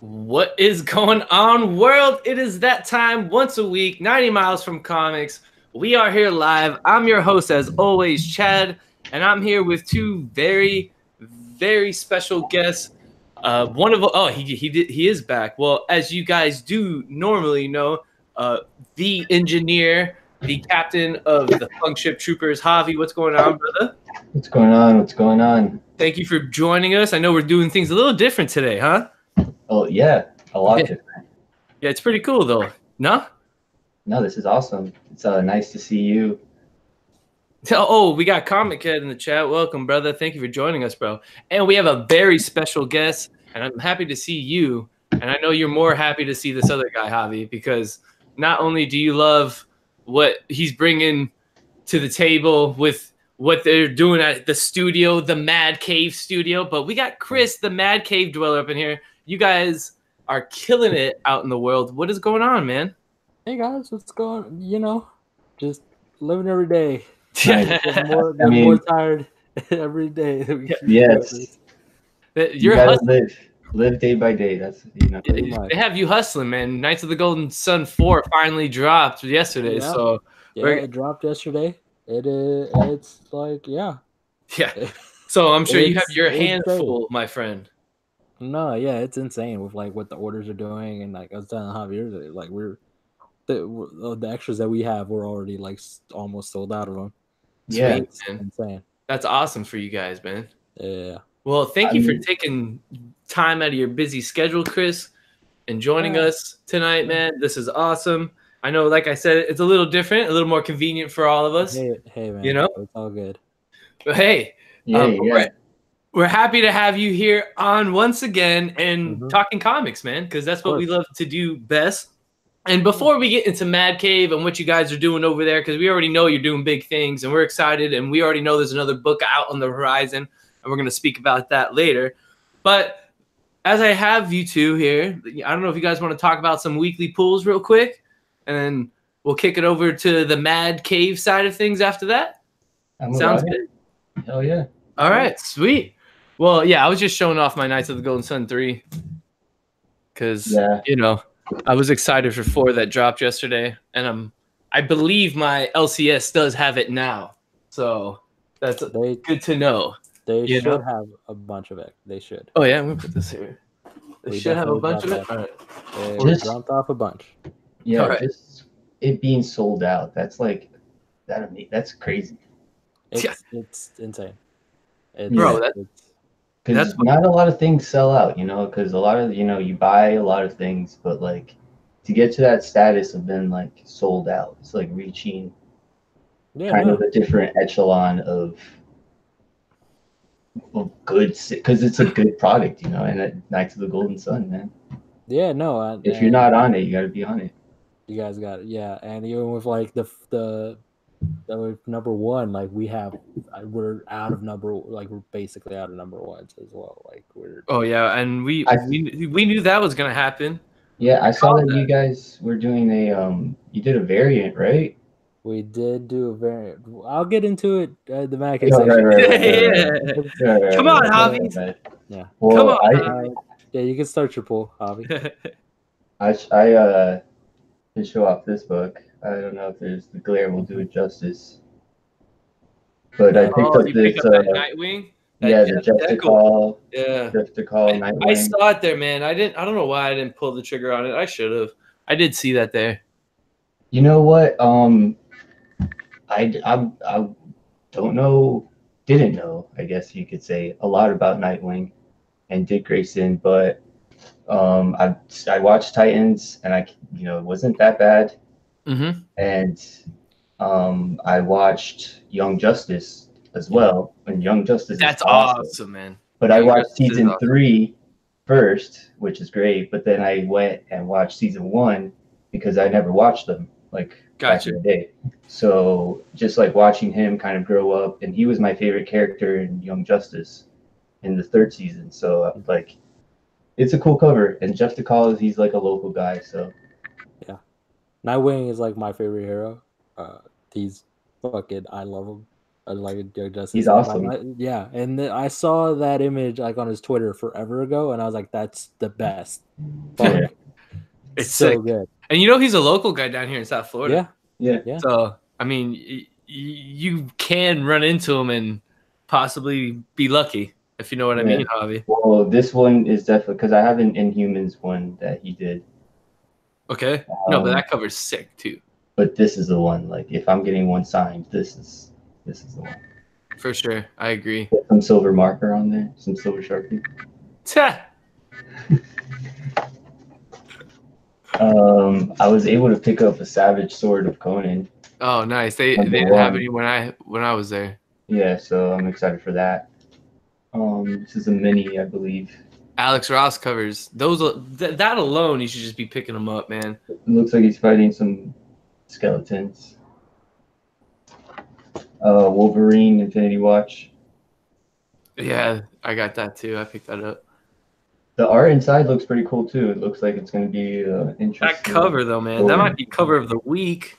What is going on, world? It is that time once a week, 90 miles from comics. We are here live. I'm your host, as always, Chad, and I'm here with two very, very special guests. He is back. Well, as you guys do normally know, the engineer, the captain of the Funk Ship Troopers, Javi. What's going on, brother? What's going on? What's going on? Thank you for joining us. I know we're doing things a little different today, huh? Oh yeah, a lot different. Yeah, it's pretty cool though. No? No, this is awesome. It's nice to see you. Oh, we got Comic Head in the chat. Welcome, brother. Thank you for joining us, bro. And we have a very special guest, and I'm happy to see you. And I know you're more happy to see this other guy, Javi, because not only do you love what he's bringing to the table with what they're doing at the studio, the MadCave Studio, but we got Chris, the MadCave Dweller, up in here. You guys are killing it out in the world. What is going on, man? Hey guys, what's going on? You know, just living every day. Yeah. Getting more tired every day. Yes. You're gotta live day by day. That's They have you hustling, man. Knights of the Golden Sun 4 finally dropped yesterday. Yeah. So it dropped yesterday. It's like Yeah. So I'm sure you have your hands full, my friend. No, yeah, it's insane with like what the orders are doing, and like I was telling Javier, like the extras that we have, we're already like almost sold out of them. Yeah, it's insane. That's awesome for you guys, man. Yeah. Well, thank you for taking time out of your busy schedule, Chris, and joining us tonight, man. This is awesome. I know, like I said, it's a little different, a little more convenient for all of us. Hey, man. You know, it's all good. But hey, we're happy to have you here on once again and talking comics, man, because that's what we love to do best. And before we get into Mad Cave and what you guys are doing over there, because we already know you're doing big things and we're excited, and we already know there's another book out on the horizon, and we're going to speak about that later. But as I have you two here, I don't know if you guys want to talk about some weekly pulls real quick, and then we'll kick it over to the Mad Cave side of things after that. Sounds good. Hell yeah. All right, sweet. Well, yeah, I was just showing off my Knights of the Golden Sun 3 because, you know, I was excited for 4 that dropped yesterday, and I believe my LCS does have it now, so that's good to know. They should have a bunch of it. They should. Oh yeah, I'm gonna put this here. They should have a bunch of it. All right. We dropped off a bunch. Yeah, just it being sold out. That's like that's crazy. It's insane. Because not a lot of things sell out, you know, because a lot of, you know, you buy a lot of things, but like to get to that status of being like sold out, it's like reaching kind of a different echelon of goods, because it's a good product, you know, and at Knights of the Golden Sun, man. Yeah, no. If you're not on it, you got to be on it. You guys got it, yeah. And even with like the number one, like we're out of we're basically out of number ones as well. Like we're and we knew that was gonna happen. Yeah, I saw that you guys were doing you did a variant, right? We did do a variant. I'll get into it at the MadCave section. Come on, Javi. Yeah. Well, come on. Yeah, you can start your pull, Javi. I can show off this book. I don't know if the glare will do it justice, but I picked up this Nightwing. The Jeff-to-Call. Yeah, Jeff-to-Call Nightwing. I saw it there, man. I don't know why I didn't pull the trigger on it. I should have. I did see that there. You know what? I don't know. Didn't know, I guess you could say, a lot about Nightwing and Dick Grayson, but I watched Titans, and it wasn't that bad. And I watched Young Justice as well, and Young Justice that's is awesome, man. But I watched season 3 first, which is great, but then I went and watched season 1 because I never watched them back in the day. So just like watching him kind of grow up, and he was my favorite character in Young Justice in the 3rd season. So I'm like, it's a cool cover, and Jeff-to-Call he's like a local guy, so Nightwing is like my favorite hero. He's fucking, I love him. like Young Justice. He's awesome. Yeah, and I saw that image like on his Twitter forever ago, and I was like, "That's the best." Yeah. It's so good. And you know he's a local guy down here in South Florida. Yeah. So I mean, you can run into him and possibly be lucky, if you know what I mean, Javi. Well, this one is definitely because I have an Inhumans one that he did. Okay. No, but that cover's sick too. But this is the one. Like, if I'm getting one signed, this is the one. For sure, I agree. Put some silver marker on there, some silver Sharpie. I was able to pick up a Savage Sword of Conan. Oh, nice. They didn't have any when I was there. Yeah, so I'm excited for that. This is a mini, I believe. Alex Ross covers those. That alone, you should just be picking them up, man. It looks like he's fighting some skeletons. Wolverine Infinity Watch. Yeah, I got that too. I picked that up. The art inside looks pretty cool too. It looks like it's going to be interesting. That cover though, man, that might be cover of the week.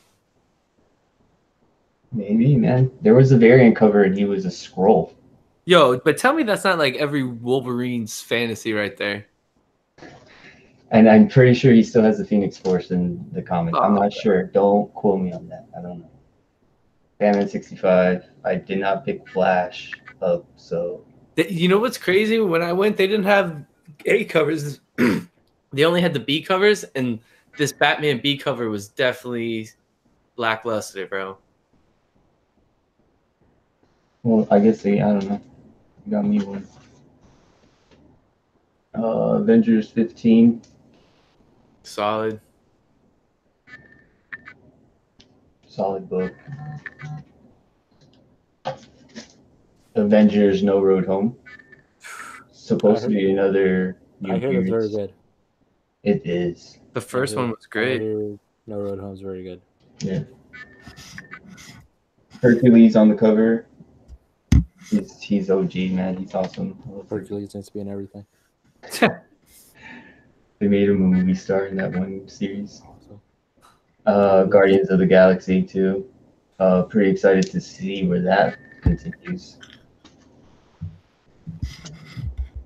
Maybe, man. There was a variant cover and he was a scroll. Yo, but tell me that's not like every Wolverine's fantasy right there. And I'm pretty sure he still has the Phoenix Force in the comic. I'm not sure. Don't quote me on that. I don't know. Batman 65. I did not pick Flash up, so. You know what's crazy? When I went, they didn't have A covers. They only had the B covers, and this Batman B cover was definitely lackluster, bro. Well, I guess I don't know. You got me one. Avengers 15. Solid book. Avengers No Road Home. Supposed to be another new series. It's very good. It is. The first one was great. No Road Home is very good. Yeah. Hercules on the cover. He's OG, man. He's awesome. Hercules needs to be in everything. They made him a movie star in that one series. Guardians of the Galaxy too. Pretty excited to see where that continues.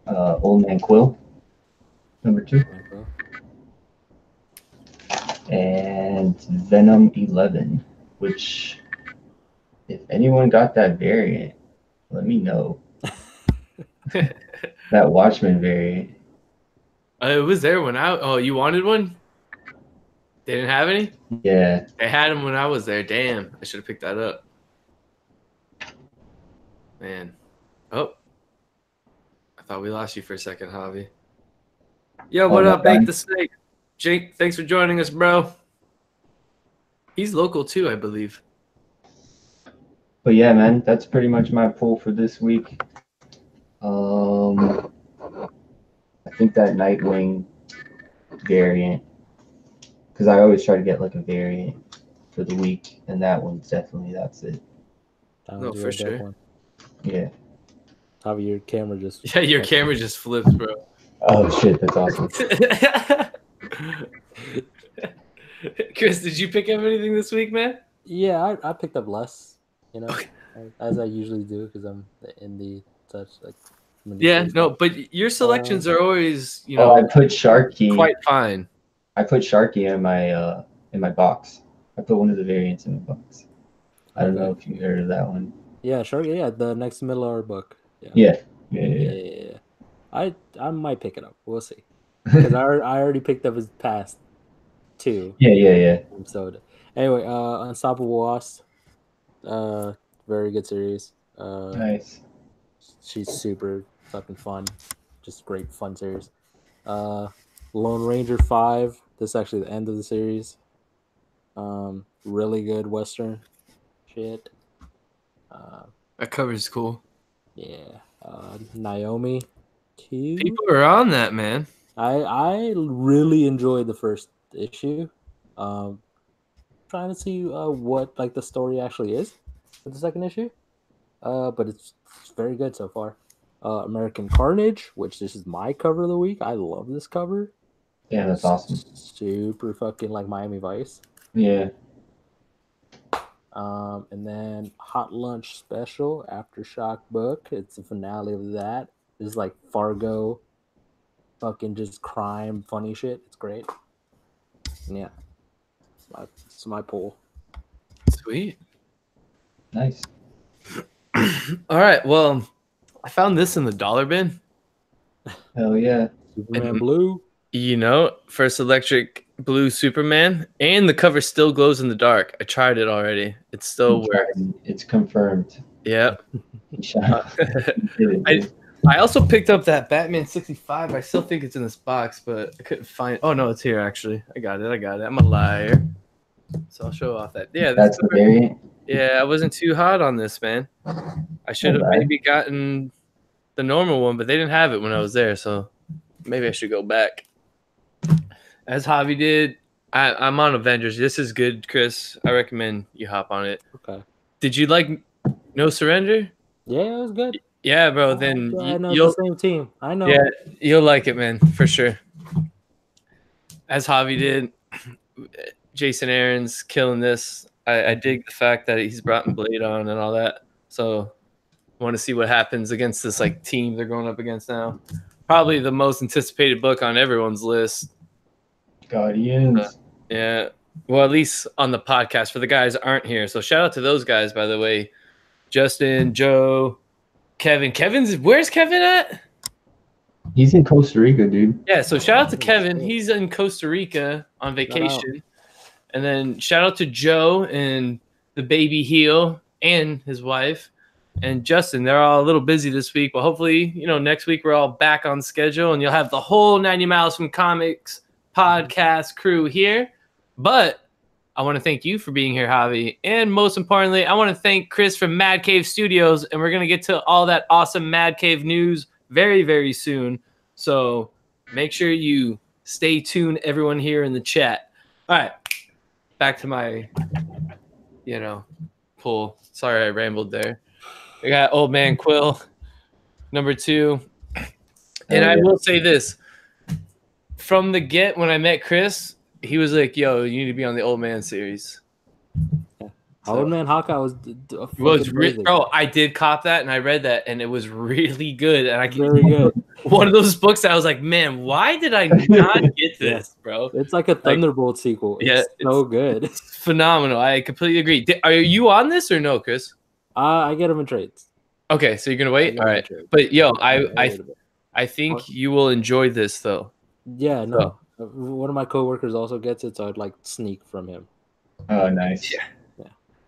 Old Man Quill, number 2. And Venom 11, which, if anyone got that variant, let me know. That Watchmen variant. It was there when you wanted one? They didn't have any? Yeah. They had them when I was there. Damn, I should have picked that up. Man. Oh. I thought we lost you for a second, Javi. Yo, what up, Bake the Snake? Jake, thanks for joining us, bro. He's local too, I believe. But yeah, man, that's pretty much my pull for this week. I think that Nightwing variant, because I always try to get like a variant for the week, and that one's definitely that's it. No, for sure. One. Yeah. Javi, your camera just. Yeah, your camera just flips, bro. Oh shit, that's awesome. Chris, did you pick up anything this week, man? Yeah, I picked up less, as I usually do, because I'm in the such like. Yeah, no, but your selections are always, I put Sharky. Quite fine. I put Sharky in my box. I put one of the variants in the box. I don't know if you heard of that one. Yeah, Sharky. Yeah, the next middle hour book. Yeah. I might pick it up. We'll see. Because I already picked up his past 2. Yeah. So anyway, Unstoppable Wasp. Very good series. Nice. She's super fucking fun. Just great fun series. Lone Ranger 5. This is actually the end of the series. Really good Western shit. That cover's cool. Yeah. Naomi 2. People are on that, man. I really enjoyed the first issue. Trying to see what like the story actually is for the second issue. But it's very good so far. American Carnage, which this is my cover of the week. I love this cover. Yeah, that's awesome. Super fucking like Miami Vice. Yeah. And then Hot Lunch Special, Aftershock book. It's the finale of that. It's like Fargo, fucking just crime, funny shit. It's great. And yeah, it's my pull. Sweet. Nice. All right. Well, I found this in the dollar bin. Hell yeah. Superman Blue. You know, First Electric Blue Superman, and the cover still glows in the dark. I tried it already. It still works. It's confirmed. Yeah. I also picked up that Batman 65. I still think it's in this box, but I couldn't find it. Oh, no, it's here, actually. I got it. I'm a liar. So I'll show off that. Yeah, that's the variant. Yeah, I wasn't too hot on this, man. I should have maybe gotten the normal one, but they didn't have it when I was there, so maybe I should go back. As Javi did, I'm on Avengers. This is good, Chris. I recommend you hop on it. Okay. Did you like No Surrender? Yeah, it was good. Yeah, bro. Then you'll the same team. I know. Yeah, you'll like it, man, for sure. As Javi did, Jason Aaron's killing this. I dig the fact that he's brought Blade on and all that. So I want to see what happens against this like team they're going up against now. Probably the most anticipated book on everyone's list. Guardians. Yeah. Well, at least on the podcast for the guys that aren't here. So shout out to those guys, by the way. Justin, Joe, Kevin. Where's Kevin at? He's in Costa Rica, dude. Yeah, so shout out to Kevin. He's in Costa Rica on vacation. And then shout out to Joe and the baby heel and his wife. And Justin, they're all a little busy this week, but hopefully, next week we're all back on schedule and you'll have the whole 90 Miles from Comics podcast crew here. But I want to thank you for being here, Javi. And most importantly, I want to thank Chris from MadCave Studios. And we're going to get to all that awesome MadCave news very, very soon. So make sure you stay tuned, everyone here in the chat. All right. Back to my, pull. Sorry, I rambled there. We got Old Man Quill, number 2. And I will say this. From the get, when I met Chris, he was like, yo, you need to be on the Old Man series. Yeah. Old Man Hawkeye was bro, I did cop that, and I read that, and it was really good. And I very good. One of those books that I was like, man, why did I not get this, bro? It's like a Thunderbolt sequel. It's so good. It's phenomenal. I completely agree. Are you on this or no, Chris? I get them in trades. Okay, so you're gonna wait. All right, but yo, I think you will enjoy this though. Yeah, no. So. One of my coworkers also gets it, so I'd like sneak from him. Oh, nice.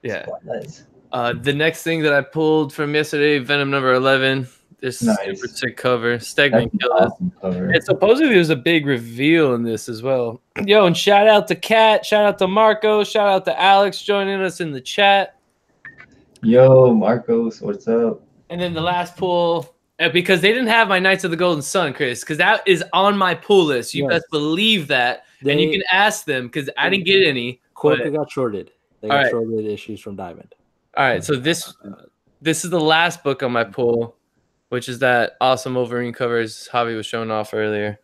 Yeah. Nice. The next thing that I pulled from yesterday, Venom number 11. This super sick cover. Stegman killed it. And supposedly there's a big reveal in this as well. Yo, and shout out to Kat, shout out to Marco, shout out to Alex joining us in the chat. Yo, Marcos, what's up? And then the last pull, because they didn't have my Knights of the Golden Sun, Chris, because that is on my pull list. You best believe that. And you can ask them because I didn't get any. Quokka got shorted. They got shorted issues from Diamond. All right, so this is the last book on my pull, which is that awesome Wolverine covers Javi was showing off earlier.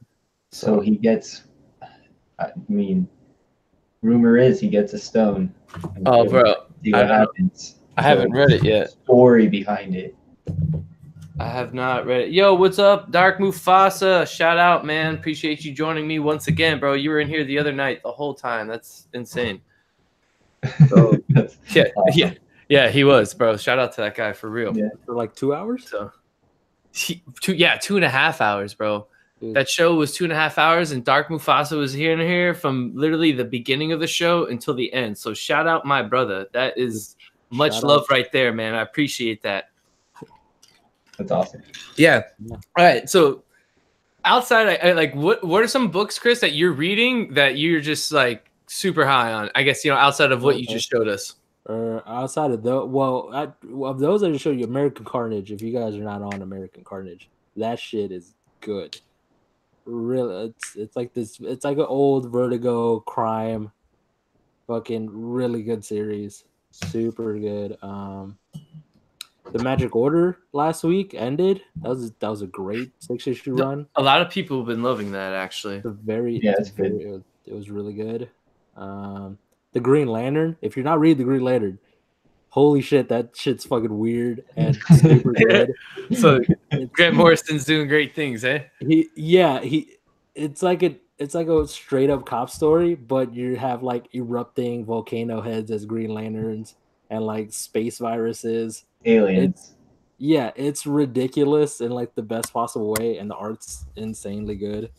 So he gets, rumor is he gets a stone. Oh, bro. See what happens. I haven't read it yet. Story behind it. I have not read it. Yo, what's up, Dark Mufasa? Shout out, man. Appreciate you joining me once again, bro. You were in here the other night the whole time. That's insane. So, yeah, he was, bro. Shout out to that guy for real. Yeah, for like 2 hours. So, 2.5 hours, bro. Dude. That show was 2.5 hours, and Dark Mufasa was here from literally the beginning of the show until the end. So shout out my brother. That is much love right there, man. I appreciate that. That's awesome. Yeah. All right. So outside, I like what are some books, Chris, that you're reading that you're just like super high on? I guess outside of what you just showed us. Outside of of those I just showed you, American Carnage. If you guys are not on American Carnage, that shit is good. Really, it's like this. It's like an old Vertigo crime, fucking really good series. Super good. The Magic Order last week ended. That was a great 6-issue run. A lot of people have been loving that actually. It's good. It was really good. The Green Lantern. If you're not reading the Green Lantern, holy shit, that shit's fucking weird and super good. So Grant Morrison's doing great things, eh? It's like a straight up cop story, but you have like erupting volcano heads as Green Lanterns and like space viruses, aliens. It's ridiculous in like the best possible way, and the art's insanely good.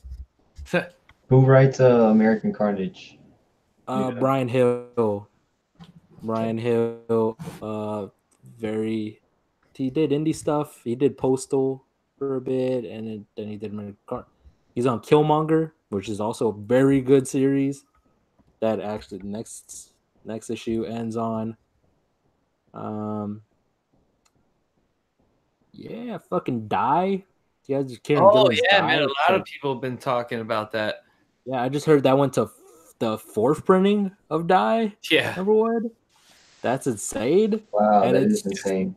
Who writes American Carnage? Brian Hill. He did indie stuff. He did Postal for a bit, and then he did American Carnage. He's on Killmonger, which is also a very good series. That actually next issue ends on. Fucking Die. You guys man, a lot of people have been talking about that. Yeah, I just heard that went to the 4th printing of Die. Yeah, number 1. That's insane. Wow, and that is insane.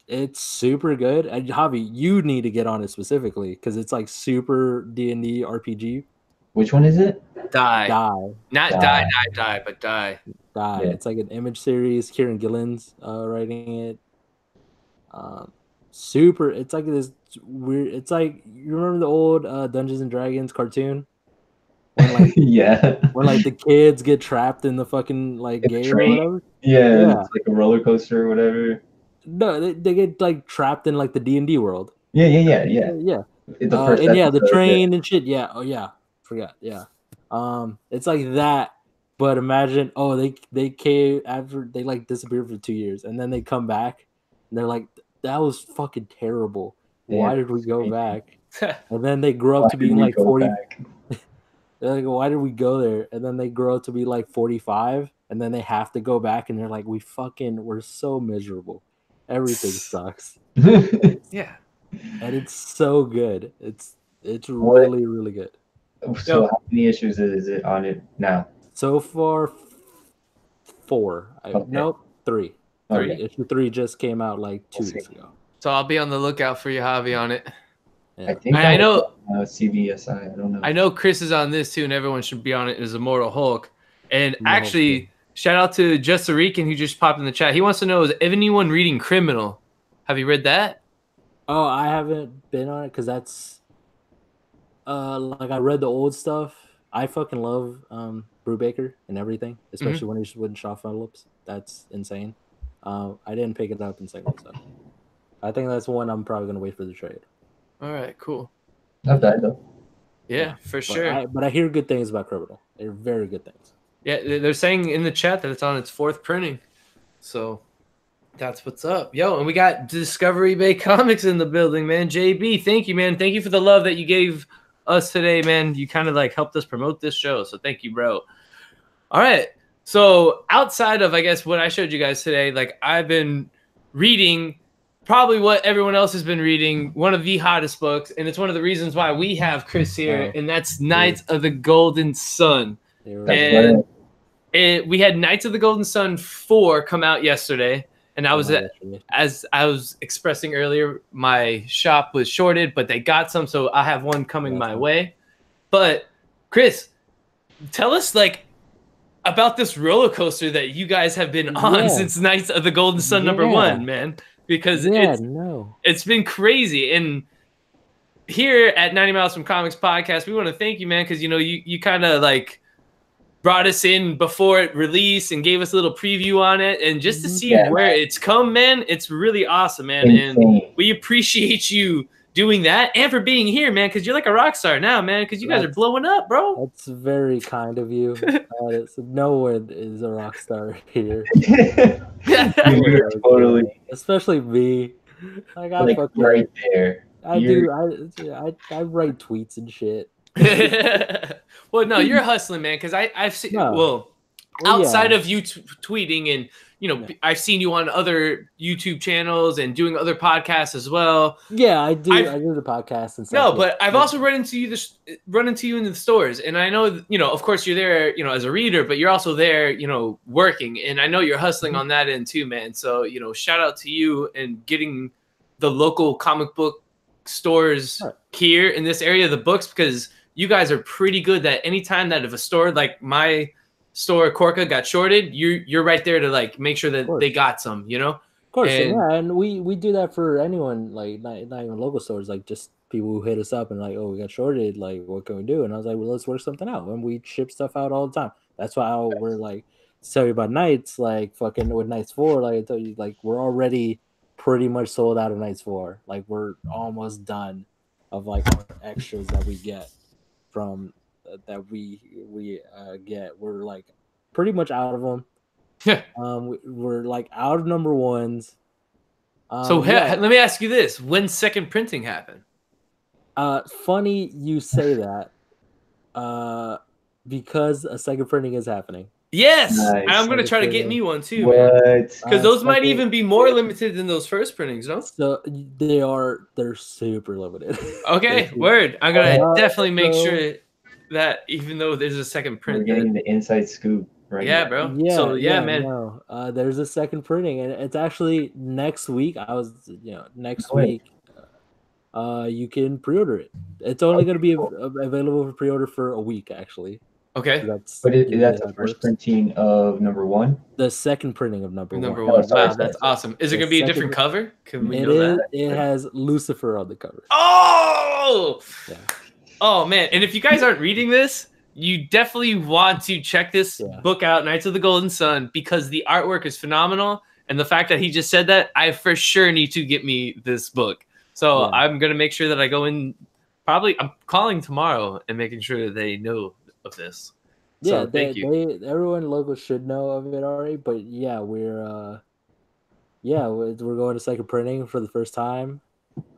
It's super good. And Javi, you need to get on it specifically because it's like super D&D RPG. Which one is it? Die. Not Die, but Die. Die. Yeah. It's like an Image series. Kieran Gillen's writing it. Super. It's like this weird. It's like, you remember the old Dungeons and Dragons cartoon? When like when like the kids get trapped in the fucking like game or whatever. Yeah, it's like a roller coaster or whatever. No, they get like trapped in like the D&D world. Yeah. The train and shit. Yeah. Oh yeah. Forgot. Yeah. It's like that, but imagine. Oh, they came after they like disappeared for 2 years, and then they come back, and they're like, "That was fucking terrible. Why did we go back?" And then they grow up to be like 40. They're like, "Why did we go there?" And then they grow up to be like 45, and then they have to go back, and they're like, we're so miserable. Everything sucks. Yeah. And it's so good. It's really, really good. So how many issues is it on it now? So far, 4. Nope, 3. Okay. Issue 3 just came out like 2 weeks ago. So I'll be on the lookout for you, Javi, on it. Yeah. I know CBSI. I don't know. I know Chris is on this too, and everyone should be on it. Is Immortal Hulk, and actually, shout out to Just a Rican who just popped in the chat. He wants to know: is anyone reading Criminal? Have you read that? Oh, I haven't been on it because that's like I read the old stuff. I fucking love Brubaker and everything, especially when he's with Shaw Phillips. That's insane. I didn't pick it up in second stuff. I think that's one I'm probably gonna wait for the trade. All right, cool. Not bad though. Yeah, for sure. But I hear good things about Criminal. They're very good things. Yeah, they're saying in the chat that it's on its 4th printing. So that's what's up. Yo, and we got Discovery Bay Comics in the building, man. JB, thank you, man. Thank you for the love that you gave us today, man. You kind of like helped us promote this show. So thank you, bro. All right. So outside of, I guess, what I showed you guys today, like I've been reading probably what everyone else has been reading, one of the hottest books, and it's one of the reasons why we have Chris here, and that's Knights of the Golden Sun. And we had Knights of the Golden Sun 4 come out yesterday, and I was as I was expressing earlier, my shop was shorted, but they got some, so I have one coming my way. But Chris, tell us like about this roller coaster that you guys have been on since Knights of the Golden Sun #1, man. Because it's been crazy. And here at 90 Miles from Comics Podcast, we want to thank you, man, because, you know, you kind of like brought us in before it released and gave us a little preview on it. And just to see where it's come, man, it's really awesome, man. And we appreciate you doing that and for being here, man, because you're like a rock star now, man, because you guys are blowing up, bro. That's very kind of you. No one is a rock star here. Totally. Especially me. Like, I'm right there. I write tweets and shit. Well, no, you're hustling, man, because I've seen outside of you tweeting and, you know, I've seen you on other YouTube channels and doing other podcasts as well. Yeah, I do. I do the podcast and stuff. No, but I've also run into you in the stores, and I know, you know, of course you're there, you know, as a reader, but you're also there, you know, working, and I know you're hustling on that end too, man. So, you know, shout out to you and getting the local comic book stores here in this area of the books, because you guys are pretty good that anytime that if a store like my store Corca got shorted, you're right there to like make sure that they got some, you know. Of course, and we do that for anyone, like not even local stores, like just people who hit us up and like, oh, we got shorted, like what can we do? And I was like, well, let's work something out, and we ship stuff out all the time. That's why we're like, tell you about Nights, like fucking with Nights 4, like I told you, like we're already pretty much sold out of Nights 4. Like we're almost done of like our extras that we get from that we get. We're like pretty much out of them. We're like out of number ones. So let me ask you this: when second printing happened? Funny you say that. Because a second printing is happening. Yes, nice. I'm gonna try to get me one too. What? Because those might even be more limited than those first printings, no? So they're super limited. Okay, word. I'm gonna definitely make sure that even though there's a second print, we're getting the inside scoop. Right yeah, now. bro. Yeah, so man. No. There's a second printing, and it's actually next week. Next week. You can pre-order it. It's only going to be available for pre-order for a week, actually. Okay. That's the first printing of number 1? The second printing of number 1. Wow, that's awesome. Is it going to be a different cover? Can we know that? It has Lucifer on the cover. Oh! Yeah. Oh, man. And if you guys aren't reading this, you definitely want to check this book out, Knights of the Golden Sun, because the artwork is phenomenal. And the fact that he just said that, I for sure need to get me this book. So I'm going to make sure that I go in. I'm calling tomorrow and making sure that they know of this. Yeah, so everyone local should know of it already. But yeah, we're going to second printing for the first time.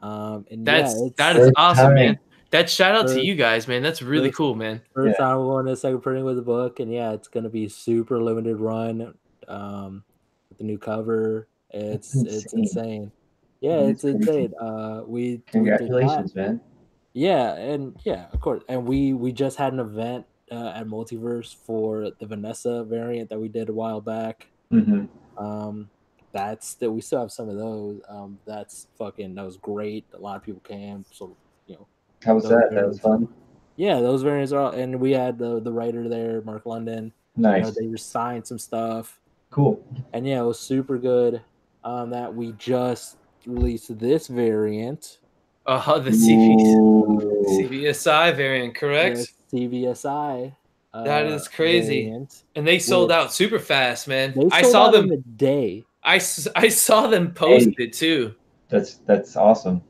And that is awesome, man. That shout out to you guys, man. That's really cool, man. First time we're going to second printing with the book, and it's going to be super limited run. With the new cover, it's insane. Yeah, it's insane. Congratulations, man. Yeah, and of course. And we just had an event at Multiverse for the Vanessa variant that we did a while back. Mm-hmm. We still have some of those. That was great. A lot of people came. So how was that? That was fun. Yeah, those variants are, and we had the writer there, Mark London. Nice. They just signed some stuff. Cool. And it was super good. That we just released this variant. The CVSI variant, correct? CVSI. That is crazy. Variant, and they sold out super fast, man. I saw them in a day. I saw them post it too. That's awesome.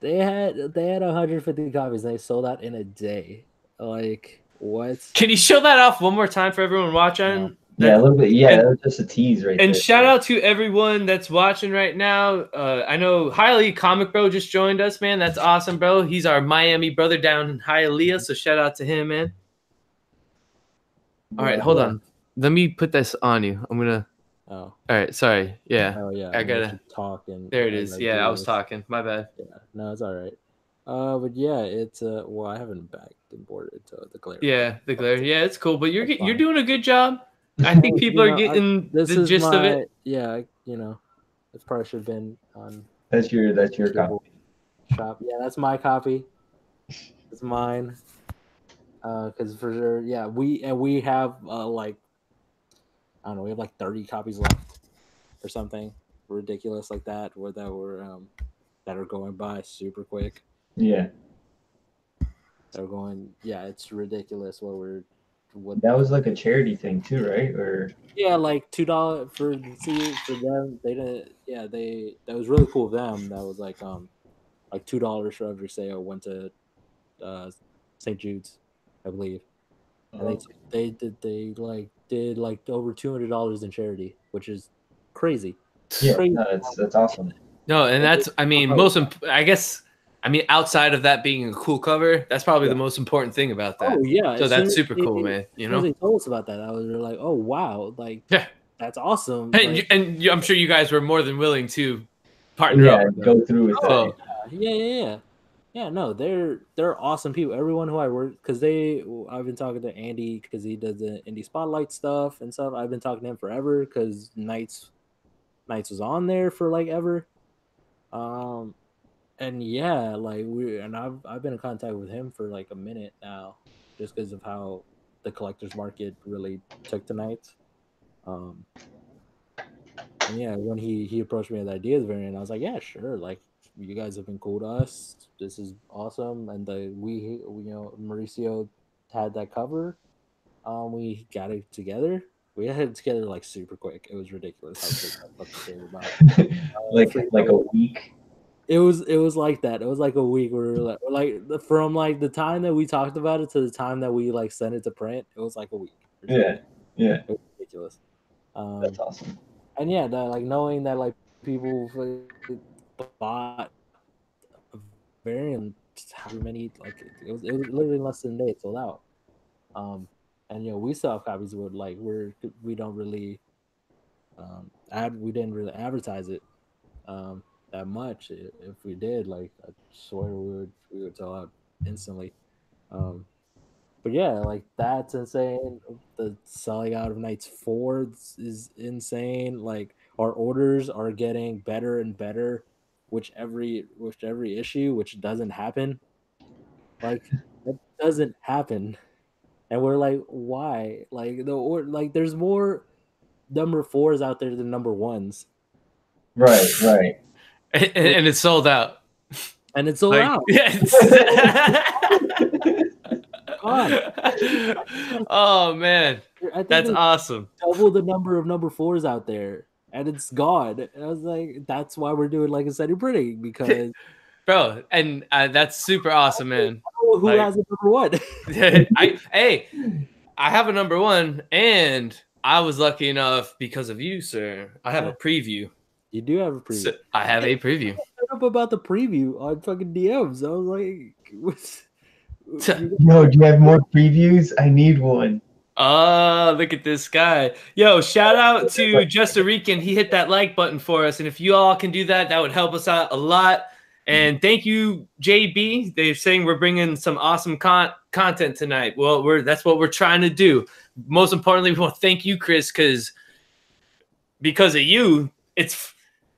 They had 150 copies. And they sold out in a day. Like what? Can you show that off one more time for everyone watching? Yeah, a little bit. Yeah, that was just a tease right there. And shout out to everyone that's watching right now. I know Hialeah Comic Bro just joined us, man. That's awesome, bro. He's our Miami brother down in Hialeah, so shout out to him, man. All right, hold on. Let me put this on you. I'm gonna. Oh. All right, sorry. Yeah. Oh yeah. I gotta talk and. There it is. Yeah, I was talking. My bad. Yeah. No, it's all right. But yeah, it's well, I haven't backed and boarded to the glare. Yeah, the glare. Yeah, it's cool, but you're doing a good job. I think people are getting the gist of it. Yeah, it probably should have been on. That's your copy. Shop. Yeah, that's my copy. It's mine. Because for sure, we have like, I don't know, we have like 30 copies left or something ridiculous like that, that are going by super quick. Yeah. They're going. Yeah, it's ridiculous that was like a charity thing too, right? Or like $2 for them. They didn't. Yeah, that was really cool of them. That was like $2 for every sale went to St. Jude's, I believe. And they did over $200 in charity, which is crazy. Yeah, crazy. No, that's awesome. No, and that's outside of that being a cool cover, that's probably the most important thing about that. Oh yeah, so that's super cool, man. They told us about that. I was like, oh wow, like that's awesome. And I'm sure you guys were more than willing to partner up. Go through with that. Yeah. No, they're awesome people. Everyone who I work, because I've been talking to Andy because he does the indie spotlight stuff and stuff. I've been talking to him forever because Nights was on there for like ever. And I've been in contact with him for like a minute now, just because of how the collector's market really took tonight. And yeah, when he approached me with the ideas variant, I was like, yeah, sure. Like, you guys have been cool to us. This is awesome. And we Mauricio had that cover. We got it together. We had it together like super quick. It was ridiculous how quick that fucking came about. Like a week. It was like that. It was like a week. We were like from like the time that we talked about it to the time that we like sent it to print. It was like a week. Yeah. It was ridiculous. That's awesome. And yeah, like knowing that like people bought a variant, how many, like it was literally less than a day it sold out. And we still have copies of it. Like we don't really we didn't really advertise it that much. If we did, like, I swear we would sell out instantly. But yeah, like, that's insane. The selling out of Knights 4 is insane. Like, our orders are getting better and better with every issue, which doesn't happen. Like, it doesn't happen. And we're like, why? Like, there's more number 4s out there than number 1s. Right. And it's sold out. And it's sold out. Yeah. Oh man, that's awesome. Double the number of number 4s out there, and it's gone. And I was like, that's why we're doing like a steady printing, because bro, and that's super awesome, man. Who has a number 1? I have a number 1, and I was lucky enough because of you, sir. I have a preview. You do have a preview. So I have a preview. Up about the preview on fucking DMs. I was like, what's... Yo, do you have more previews? I need one. Oh, look at this guy. Yo, shout out to Just a Rican. He hit that like button for us. And if you all can do that, that would help us out a lot. And thank you, JB. They're saying we're bringing some awesome content tonight. Well, that's what we're trying to do. Most importantly, we want to thank you, Chris, because of you,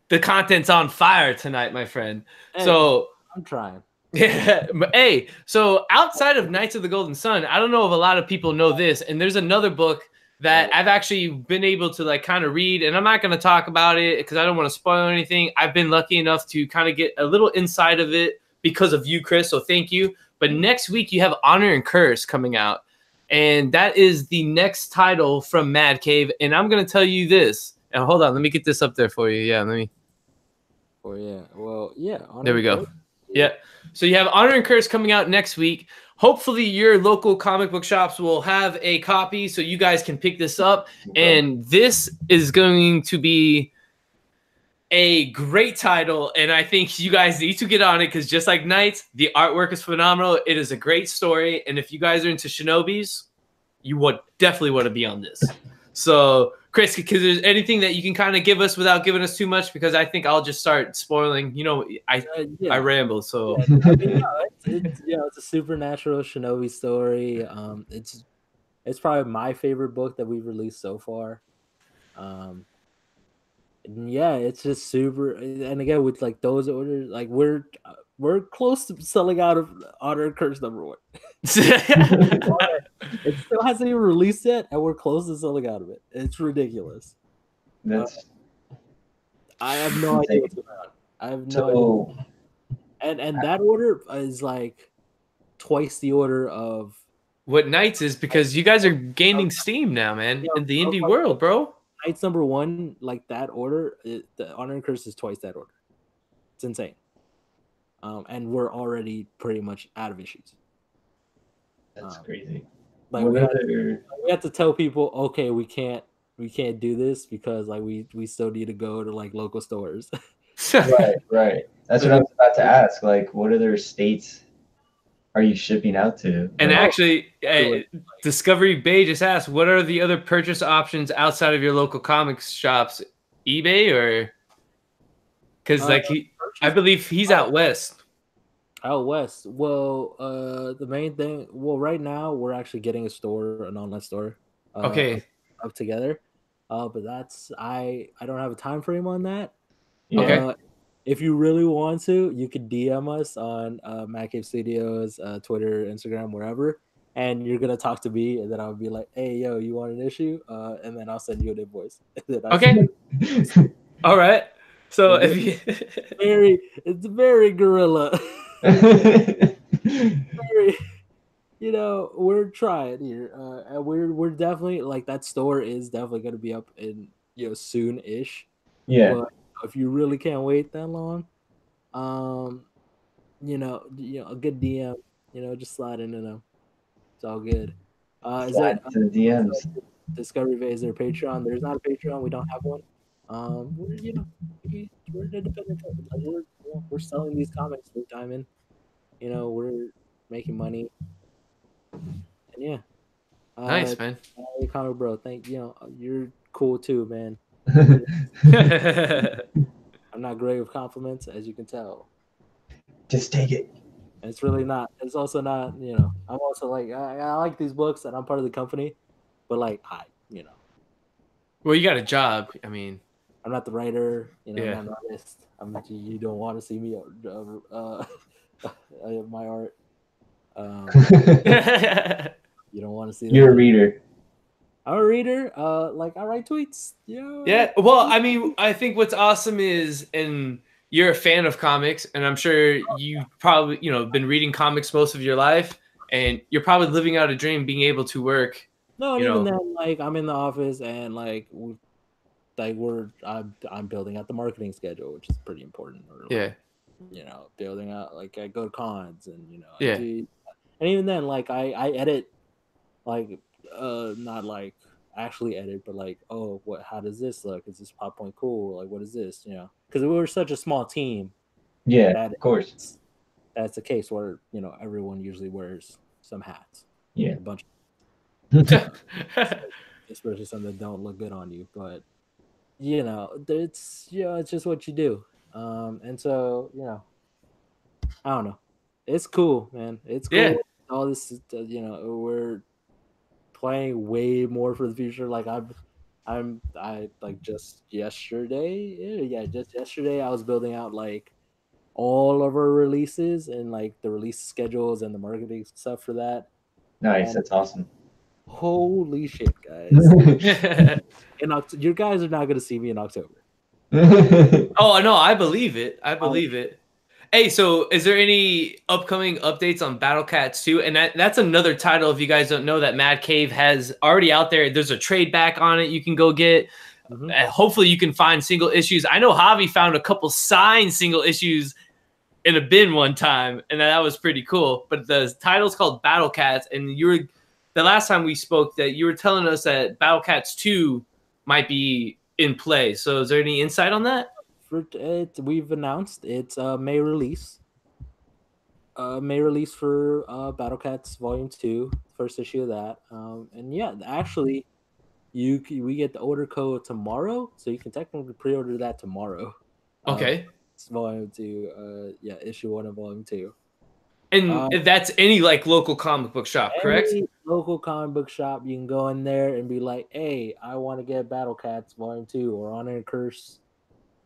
the content's on fire tonight, my friend. Hey, so I'm trying. Yeah, but hey, so outside of Knights of the Golden Sun, I don't know if a lot of people know this, and there's another book that I've actually been able to like kind of read, and I'm not going to talk about it because I don't want to spoil anything. I've been lucky enough to kind of get a little inside of it because of you, Chris, so thank you. But next week you have Honor and Curse coming out, and that is the next title from MadCave, and I'm going to tell you this. And hold on, let me get this up there for you. Yeah, let me. Oh yeah, well, yeah. There we go. Yeah. So you have Honor and Curse coming out next week. Hopefully your local comic book shops will have a copy so you guys can pick this up. And this is going to be a great title. And I think you guys need to get on it because just like Knights, the artwork is phenomenal. It is a great story. And if you guys are into Shinobis, you would definitely want to be on this. So, Chris, because there's anything that you can kind of give us without giving us too much, because I think I'll just start spoiling. You know, I ramble. So it's a supernatural shinobi story. It's probably my favorite book that we've released so far. Yeah, it's just super. And again, with like those orders, like we're close to selling out of Honor and Curse number 1. It still hasn't even released yet, and we're close to selling out of it. It's ridiculous. I have no idea what's going on. I have no idea. And that order is like twice the order of what Knights is, because you guys are gaining steam now, man, in the indie world, bro. Knights number 1, like that order, the Honor and Curse is twice that order. It's insane. And we're already pretty much out of issues. That's crazy. Like we have to tell people, okay, we can't do this because like we still need to go to like local stores. Right. That's what I was about to ask. Like, what other states are you shipping out to? And actually, Discovery Bay just asked, what are the other purchase options outside of your local comics shops? eBay or because like I believe he's out west. Out west. Well, the main thing. Well, right now we're actually getting an online store. Okay. Up together. But that's I don't have a time frame on that. Okay. If you really want to, you could DM us on MadCave Studios, Twitter, Instagram, wherever, and you're gonna talk to me, and then I'll be like, "Hey, yo, you want an issue?" And then I'll send you an invoice. Okay. All right. So if you it's very guerrilla. Very, we're trying here, and we're definitely like that store is definitely gonna be up in soon-ish. Yeah. But if you really can't wait that long, a good DM, just slide into them. It's all good. Is Slide it to the DMs. Discovery Bay? Is there a Patreon? There's not a Patreon. We don't have one. We're an independent company. Like we're selling these comics. We're diamond. We're making money. And yeah. Nice, man. Comic bro, you're cool too, man. I'm not great with compliments, as you can tell. Just take it. It's really not. It's also not. I'm also like I like these books, and I'm part of the company, but like Well, you got a job. I mean, I'm not the writer. Yeah. I'm not an artist. You don't want to see me my art. You don't want to see. You're a reader. I'm a reader. Like I write tweets. Yeah. Well, I mean, I think what's awesome is, and you're a fan of comics, and I'm sure you probably, been reading comics most of your life, and you're probably living out a dream, being able to work. No, and even then, like I'm in the office, and I'm building out the marketing schedule, which is pretty important. Yeah. Building out, like I go to cons, and Yeah. and even then, like I edit, like not like actually edit, but like, oh, how does this look? Is this pop point cool? Like, what is this? Because we were such a small team. Yeah, of course. That's the case where everyone usually wears some hats. Yeah, a bunch. Especially some that don't look good on you, but it's it's just what you do. And so I don't know. It's cool, man. It's cool. Yeah. All this, we're playing way more for the future. Like I like just yesterday. Yeah, just yesterday I was building out like all of our releases and like the release schedules and the marketing stuff for that. Nice, that's awesome. Holy shit, guys! You guys are not gonna see me in October. Oh no, I believe it. I believe it. Hey, so is there any upcoming updates on Battle Cats 2? And that's another title, if you guys don't know, that MadCave has already out there. There's a trade back on it you can go get. Hopefully you can find single issues. I know Javi found a couple signed single issues in a bin one time, and that was pretty cool. But the title's called Battle Cats, and the last time we spoke that you were telling us that Battle Cats 2 might be in play. So is there any insight on that? We've announced it's May release. May release for Battle Cats Volume 2, first issue of that. And yeah, actually, we get the order code tomorrow, so you can technically pre-order that tomorrow. Okay. It's Volume 2. Yeah, issue 1 of Volume 2. And if that's any like local comic book shop, correct? Local comic book shop, you can go in there and be like, "Hey, I want to get Battle Cats Volume 2 or Honor and Curse."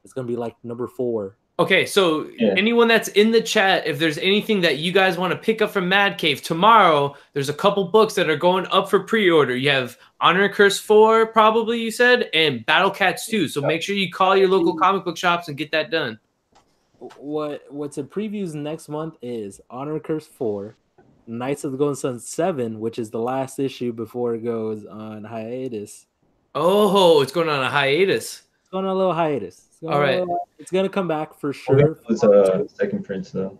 It's gonna be like number 4. Okay, so anyone that's in the chat, if there's anything that you guys want to pick up from MadCave tomorrow, there's a couple books that are going up for pre-order. You have Honor and Curse 4, probably you said, and Battle Cats 2. So make sure you call your local comic book shops and get that done. What's in previews next month is Honor and Curse 4, Knights of the Golden Sun 7, which is the last issue before it goes on hiatus. Oh, it's going on a hiatus. It's going on a little hiatus. All right. It's going to come back for sure. It's a second prince, though.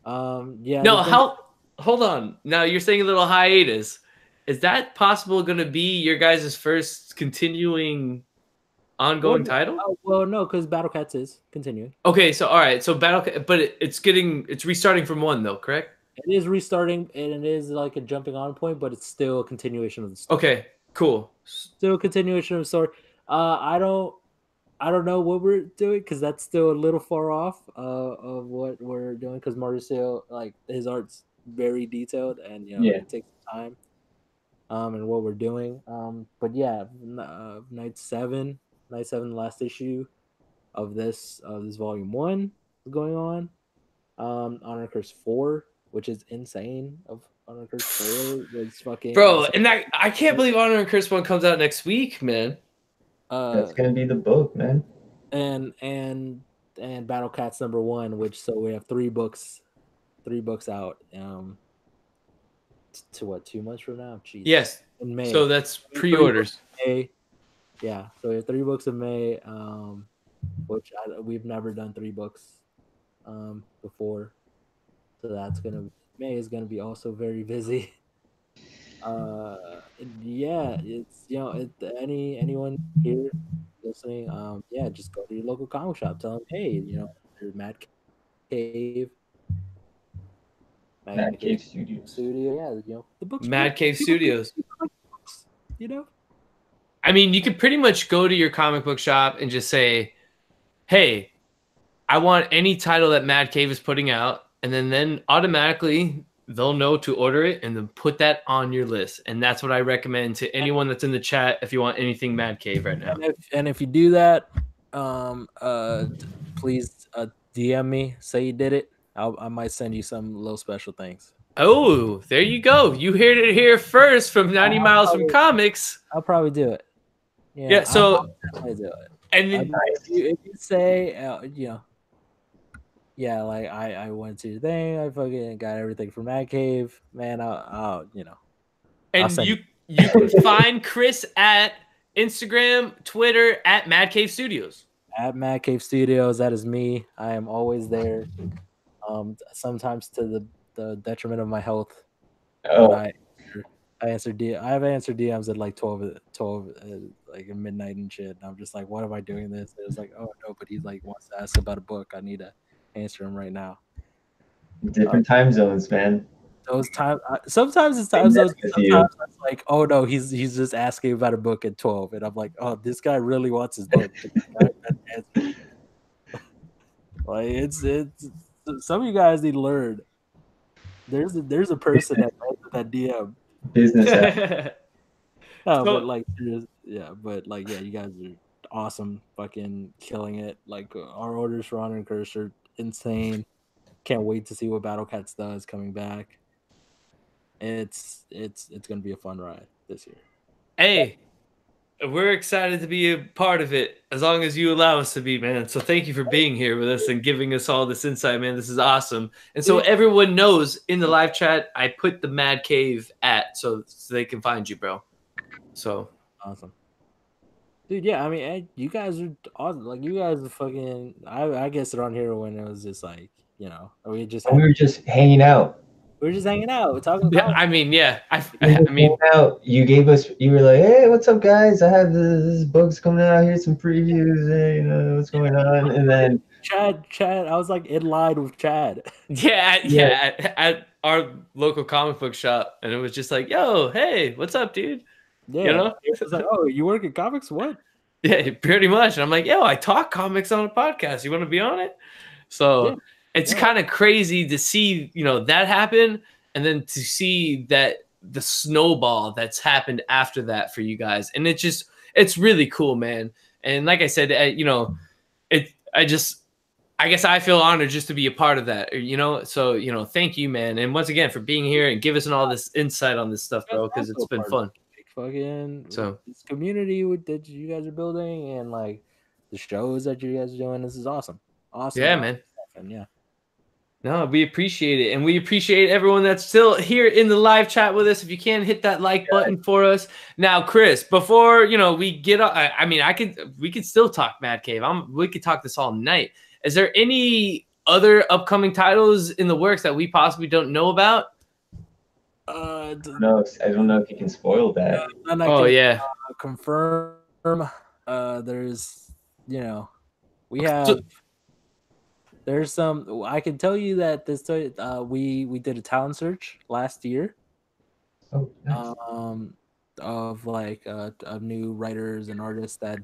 Yeah. No, hold on. Now, you're saying a little hiatus. Is that possible going to be your guys' first continuing ongoing title? Well, no, because Battle Cats is continuing. Okay, so all right, so but it's restarting from 1 though, correct? It is restarting, and it is like a jumping on point, but it's still a continuation of the story. Okay, cool. Still a continuation of the story. I don't know what we're doing because that's still a little far off of what we're doing because Mauricio, like his art's very detailed and it takes time. And what we're doing. But yeah, Night 7, the last issue of this Volume 1 is going on. Honor Curse 4, which is insane, of Honor Honor and Curse 4 was fucking bro. And that I can't believe Honor and Curse 1 comes out next week, man. That's gonna be the book, man. And Battle Cats #1, which so we have 3 books out. To what, 2 months from now? Jeez. Yes. In May. So that's pre-orders. Yeah. So we have 3 books in May, which we've never done 3 books before. So May is gonna be also very busy. Yeah, it's anyone here listening, just go to your local comic shop. Tell them, hey, there's MadCave Studios. Yeah, the books. MadCave Studios. I mean, you could pretty much go to your comic book shop and just say, hey, I want any title that MadCave is putting out, and then automatically they'll know to order it and then put that on your list. And that's what I recommend to anyone that's in the chat if you want anything MadCave right now. And if you do that, please DM me, say you did it. I might send you some little special things. Oh, there you go. You heard it here first from 90 Miles from Comics. I'll probably do it. Yeah, so I'll do it. And then if you say, yeah, like I went to the thing, I fucking got everything from MadCave, man. I'll And you can find Chris at Instagram, Twitter at MadCave Studios. At MadCave Studios, that is me. I am always there. Sometimes to the detriment of my health. Oh. I answer I've answered DMs at like 12 like at midnight and shit. And I'm just like, what am I doing this? It was like, oh no, but he like wants to ask about a book. I need to answer him right now. Different time zones, man. Those times, sometimes it's time zones. Sometimes it's like, oh no, he's just asking about a book at 12, and I'm like, oh, this guy really wants his book. Like it's some of you guys need to learn. There's a person that DM business. but you guys are awesome, fucking killing it. Like our orders for Honor and Curse are insane. Can't wait to see what Battle Cats does coming back. It's gonna be a fun ride this year. Hey, we're excited to be a part of it as long as you allow us to be, man. So thank you for being here with us and giving us all this insight, man. This is awesome. And so everyone knows in the live chat, I put the MadCave so they can find you, bro. So awesome. Dude, yeah, I mean, you guys are awesome. Like, you guys are fucking. I guess it on here when it was just like, we were just hanging out. We were just hanging out. We're talking. Yeah, I mean, yeah. I mean, you were like, hey, what's up, guys? I have this book's coming out. Here's some previews. Hey, what's going on? And then Chad. I was like in line with Chad. Yeah. At our local comic book shop, and it was just like, yo, hey, what's up, dude? Yeah, it was like, oh, you work at comics? What? Yeah, pretty much. And I'm like, yo, I talk comics on a podcast. You want to be on it? So it's kind of crazy to see, that happen, and then to see that the snowball that's happened after that for you guys. And it's really cool, man. And like I said, I guess I feel honored just to be a part of that, So, thank you, man. And once again, for being here and giving us all this insight on this stuff, bro, because it's been fun. This community that you guys are building and like the shows that you guys are doing, this is awesome. Yeah, man. And yeah. No, we appreciate it. And we appreciate everyone that's still here in the live chat with us. If you can, hit that like button for us. Now, Chris, before, we get up, we could still talk MadCave. We could talk this all night. Is there any other upcoming titles in the works that we possibly don't know about? No, I don't know if you can spoil that. Confirm. There's, we have. There's some. I can tell you that this. We did a talent search last year. Oh, nice. Of like of new writers and artists that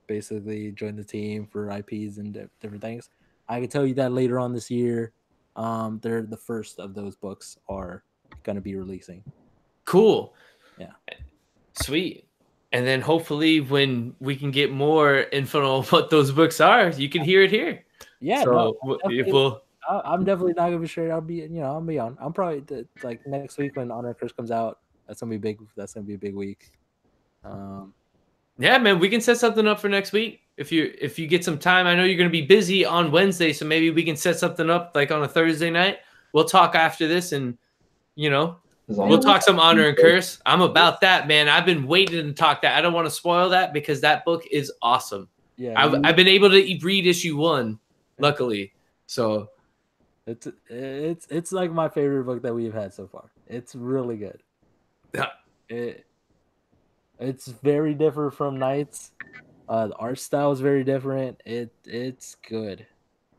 basically joined the team for IPs and different things. I can tell you that later on this year, they're the first of those books are going to be releasing. Cool. Yeah. Sweet. And then hopefully when we can get more info on what those books are, you can hear it here. Yeah. So I'm definitely not gonna be straight. I'll be on. I'm probably like next week when Honor Curse comes out. That's gonna be big. That's gonna be a big week. Yeah, man, we can set something up for next week if you get some time. I know you're gonna be busy on Wednesday, so maybe we can set something up like on a Thursday night. We'll talk after this, and we'll talk some Honor and Curse. I'm about that, man. I've been waiting to talk that. I don't want to spoil that because that book is awesome. Yeah, I've been able to read issue 1, luckily. So it's like my favorite book that we've had so far. It's really good. Yeah. It's very different from Knights. The art style is very different. It's good.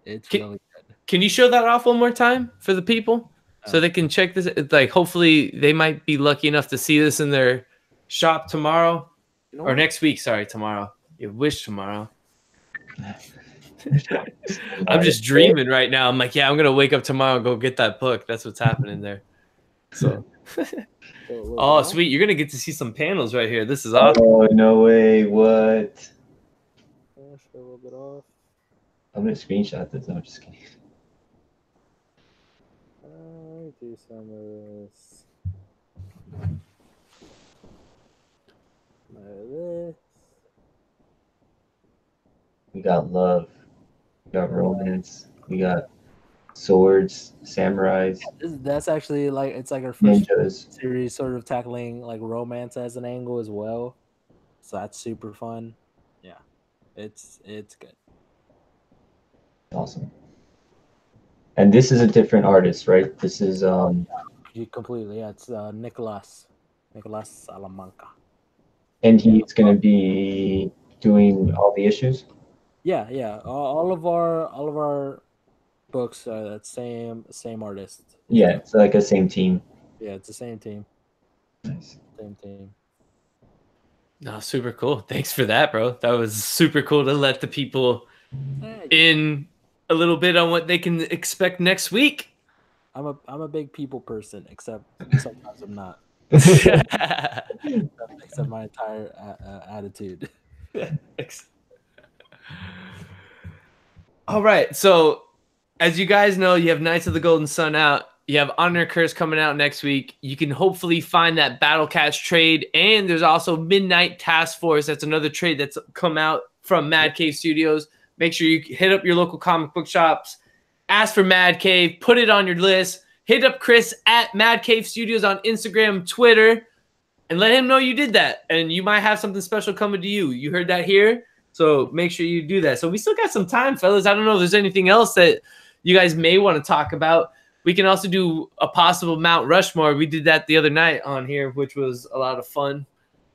It's really good. Can you show that off one more time for the people so they can check this? Like, hopefully they might be lucky enough to see this in their shop tomorrow or next week. Sorry, tomorrow. You wish tomorrow. I'm just dreaming right now. I'm like, yeah, I'm gonna wake up tomorrow and go get that book. That's what's happening there. So. Oh, sweet. You're going to get to see some panels right here. This is awesome. Oh, no way. What? A little bit off. I'm going to screenshot this. I'm just kidding. Do some of this. We got love. We got romance. We got swords, samurais. That's actually like it's like our first series sort of tackling like romance as an angle as well. So that's super fun. Yeah. It's good. Awesome. And this is a different artist, right? This is completely, yeah, it's Nicolas Salamanca. And he's gonna be doing all the issues? Yeah. All of our books are that same artist. Yeah, it's like a same team. Yeah, it's the same team. Nice. Same team. No, super cool. Thanks for that, bro. That was super cool to let the people in a little bit on what they can expect next week. I'm a big people person, except sometimes I'm not. Except my entire attitude. All right, so as you guys know, you have Knights of the Golden Sun out. You have Honor Curse coming out next week. You can hopefully find that Battle Cats trade. And there's also Midnight Task Force. That's another trade that's come out from MadCave Studios. Make sure you hit up your local comic book shops. Ask for MadCave. Put it on your list. Hit up Chris at MadCave Studios on Instagram, Twitter. And let him know you did that. And you might have something special coming to you. You heard that here? So make sure you do that. So we still got some time, fellas. I don't know if there's anything else that you guys may want to talk about. We can also do a possible Mount Rushmore. We did that the other night on here, which was a lot of fun.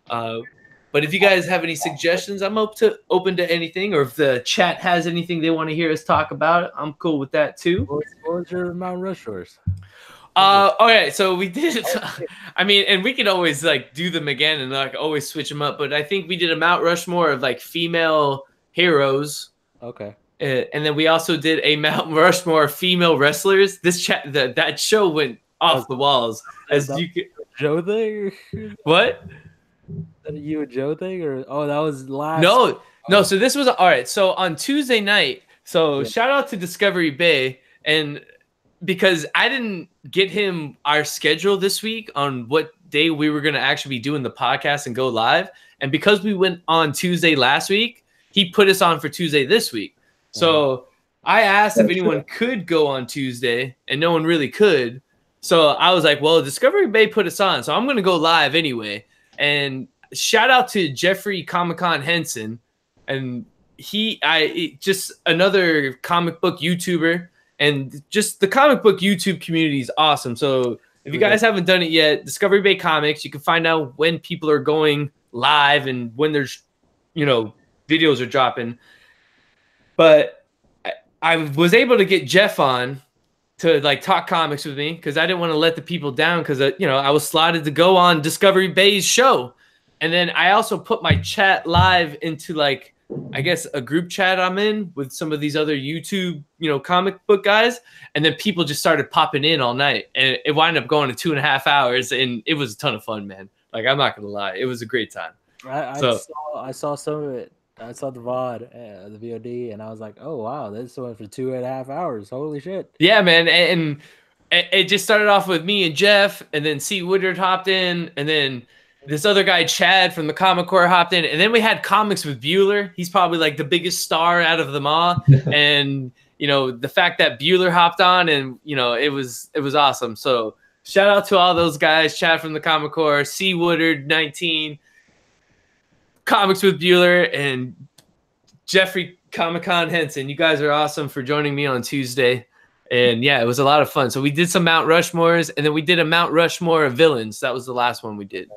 But if you guys have any suggestions, I'm open to anything. Or if the chat has anything they want to hear us talk about, I'm cool with that too. What was your Mount Rushmores? Okay, so we did. I mean, and we could always like do them again and like always switch them up. But I think we did a Mount Rushmore of like female heroes. Okay. And then we also did a Mount Rushmore of female wrestlers. That show went off the walls. As you could, Joe thing. What? That you a Joe thing or that was last? No. So this was all right. So on Tuesday night. So shout out to Discovery Bay, and because I didn't get him our schedule this week on what day we were going to actually be doing the podcast and go live, and because we went on Tuesday last week, he put us on for Tuesday this week. So I asked if anyone could go on Tuesday, and no one really could. So I was like, well, Discovery Bay put us on, so I'm going to go live anyway. And shout out to Jeffrey Comic-Con Henson. And just another comic book YouTuber. And just the comic book YouTube community is awesome. So if you guys haven't done it yet, Discovery Bay Comics, you can find out when people are going live and when there's, videos are dropping. But I was able to get Jeff on to like talk comics with me because I didn't want to let the people down because I was slotted to go on Discovery Bay's show. And then I also put my chat live into like, I guess, a group chat I'm in with some of these other YouTube, comic book guys. And then people just started popping in all night. And it wound up going to 2.5 hours. And it was a ton of fun, man. Like, I'm not going to lie. It was a great time. I saw some of it. I saw the VOD, the VOD, and I was like, oh wow, this went for 2.5 hours. Holy shit! Yeah, man, and it just started off with me and Jeff, and then C. Woodard hopped in, and then this other guy Chad from the Comic Corps hopped in, and then we had comics with Bueller. He's probably like the biggest star out of them all, and you know the fact that Bueller hopped on, and you know it was awesome. So shout out to all those guys, Chad from the Comic Corps, C. Woodard 19, comics with Bueller, and Jeffrey Comic-Con Henson. You guys are awesome for joining me on Tuesday. And yeah, it was a lot of fun. So we did some Mount Rushmores, and then we did a Mount Rushmore of villains. That was the last one we did.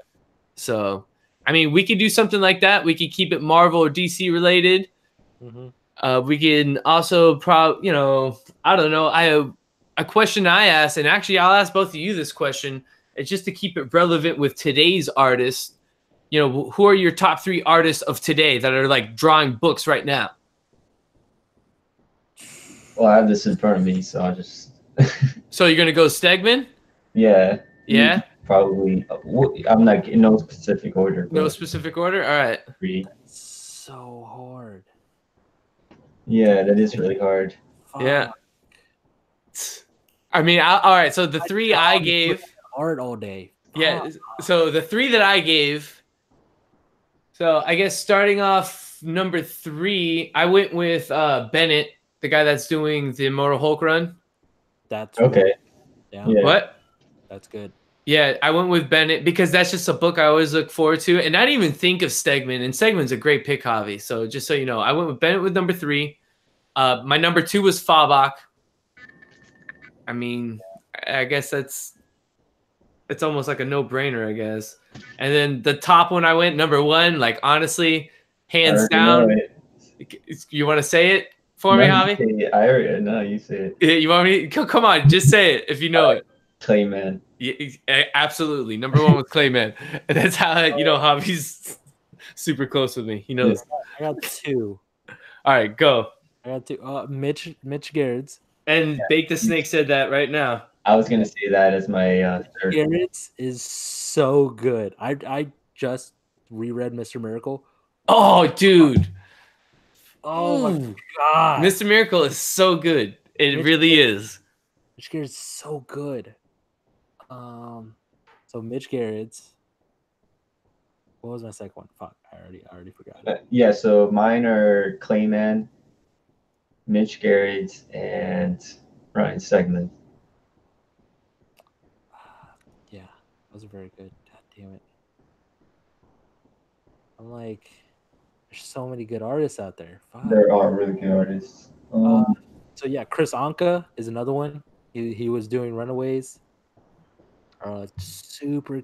So, I mean, we could do something like that. We could keep it Marvel or DC related. We can also you know, I don't know. A question I asked, and actually I'll ask both of you this question. It's just to keep it relevant with today's artists. You know, who are your top 3 artists of today that are like drawing books right now? Well, I have this in front of me, so I'll just. So you're gonna go Stegman? Yeah. Yeah. Probably. I'm not in no specific order. No specific order. All right. 3. So hard. Yeah, that is really hard. Yeah. I mean, all right. So the 3 I gave. Art all day. Yeah. So the 3 that I gave. So I guess starting off number 3, I went with Bennett, the guy that's doing the Immortal Hulk run. That's okay. Yeah. What? That's good. Yeah, I went with Bennett because that's just a book I always look forward to, and I didn't even think of Stegman. And Stegman's a great pick, Javi. So just so you know, I went with Bennett with number 3. My number 2 was Fabak. I mean, I guess it's almost like a no-brainer, I guess. And then the top one I went, number 1, like honestly, hands down. You want to say it for me, Javi? I already know. You say it. You want me? Come on, just say it if you know it. Clayman. Yeah, absolutely. Number 1 was Clayman. And that's how you know Javi's super close with me. He knows. I got 2. All right, go. I got 2. Mitch Gerrits. And Bake the Snake said that right now. I was gonna say that as my third. Gerrits is so good. I just reread Mr. Miracle. Oh, dude. Oh my god. Mr. Miracle is so good. It really is. Mitch Gerrits is so good. So Mitch Gerrits. What was my second one? Fuck, I already forgot. Yeah, so mine are Clayman, Mitch Gerrits, and Ryan Stegman. Yeah, those are very good. God damn it. I'm like, there's so many good artists out there. Fuck. There are really good artists. So yeah, Chris Anka is another one. He was doing Runaways. Super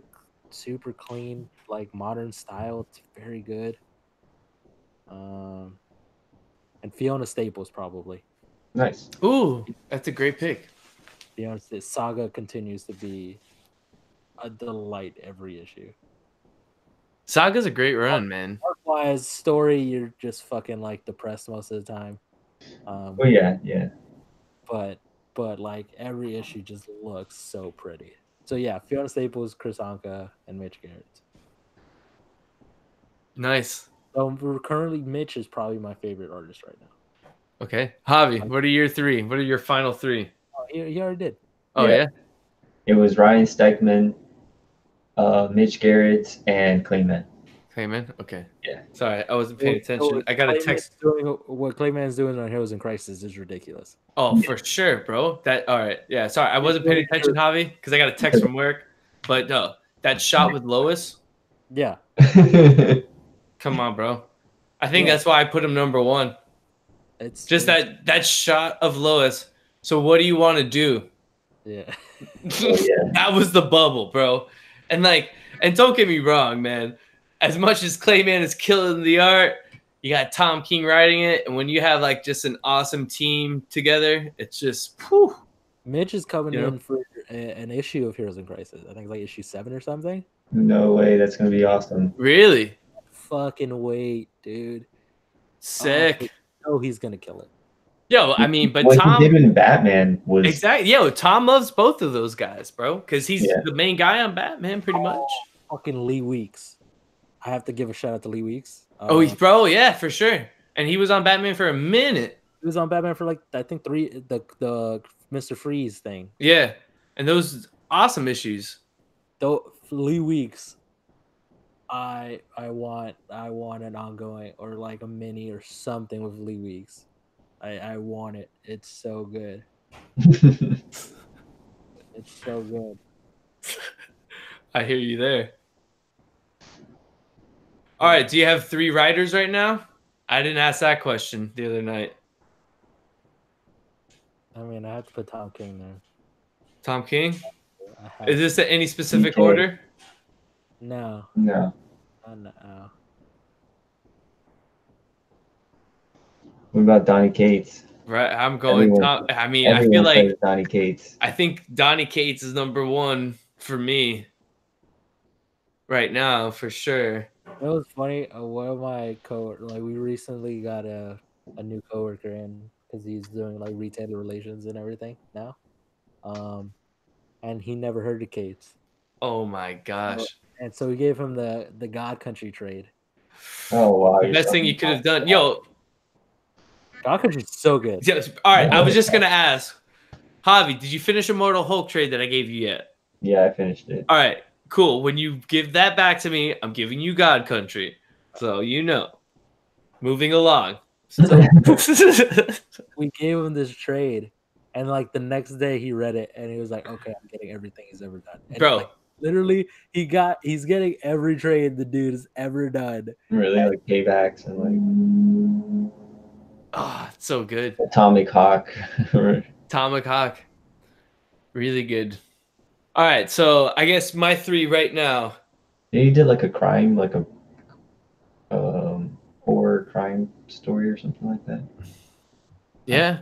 clean, like modern style. It's very good. And Fiona Staples probably. Nice. Ooh, that's a great pick. Fiona Saga continues to be a delight every issue. Saga's a great run, man. Art-wise, story, you're just fucking like depressed most of the time. Oh yeah. But like every issue just looks so pretty. So yeah, Fiona Staples, Chris Anka, and Mitch Gerrits. Nice. So currently, Mitch is probably my favorite artist right now. Okay, Javi, what are your 3? What are your final 3? Oh, he already did. Oh yeah. It was Ryan Stegman, Mitch Gerrits, and Clayman. Clayman? Okay. Yeah. Sorry, I wasn't paying attention. I got a text. What Clayman's doing on Heroes in Crisis is ridiculous. Oh, for sure, bro. All right. Yeah, sorry. I wasn't paying attention, Javi, because I got a text from work. But no, that shot with Lois. Yeah. Come on, bro. I think that's why I put him number 1. It's just that shot of Lois. So what do you want to do? Yeah. That was the bubble, bro. And don't get me wrong, man. As much as Clayman is killing the art, you got Tom King writing it, and when you have like just an awesome team together, it's just whew. Mitch is coming in for an issue of Heroes in Crisis. I think it's like issue 7 or something. No way, that's gonna be awesome. Really? Fucking wait, dude. Sick. Oh, he's gonna kill it. Yo, I mean, but what Tom he did in Batman was exactly. Yo, Tom loves both of those guys, bro, because he's the main guy on Batman, pretty much. Fucking Lee Weeks. I have to give a shout out to Lee Weeks. Bro, yeah, for sure. And he was on Batman for a minute. He was on Batman for like I think the Mr. Freeze thing. Yeah, and those awesome issues. Though Lee Weeks, I want an ongoing or like a mini or something with Lee Weeks. I want it. It's so good. It's so good. I hear you there. All right, do you have 3 writers right now? I didn't ask that question the other night. I mean, I have to put Tom King there. Tom King? Is this any specific order? No. No. No. What about Donny Cates? Right, I'm going. I mean, I feel like Donny Cates. I think Donny Cates is #1 for me right now, for sure. It was funny. One of my we recently got a new coworker in because he's doing like retailer relations and everything now. And he never heard of Cates. Oh my gosh! And so we gave him the God Country trade. Oh wow! The best thing you could have done, yo. God Country's so good. Yes. All right, I was just gonna ask, Javi, did you finish Immortal Hulk trade that I gave you yet? Yeah, I finished it. All right, cool. When you give that back to me, I'm giving you God Country. So you know. Moving along. So we gave him this trade, and like the next day he read it and he was like, "Okay, I'm getting everything he's ever done." And bro, like, literally, he's getting every trade the dude has ever done. Really, like paybacks and like. Oh, it's so good. Atomic Hawk. Atomic Hawk. Really good. All right, so I guess my 3 right now. Yeah, you did like a crime, like a horror crime story or something like that. Yeah.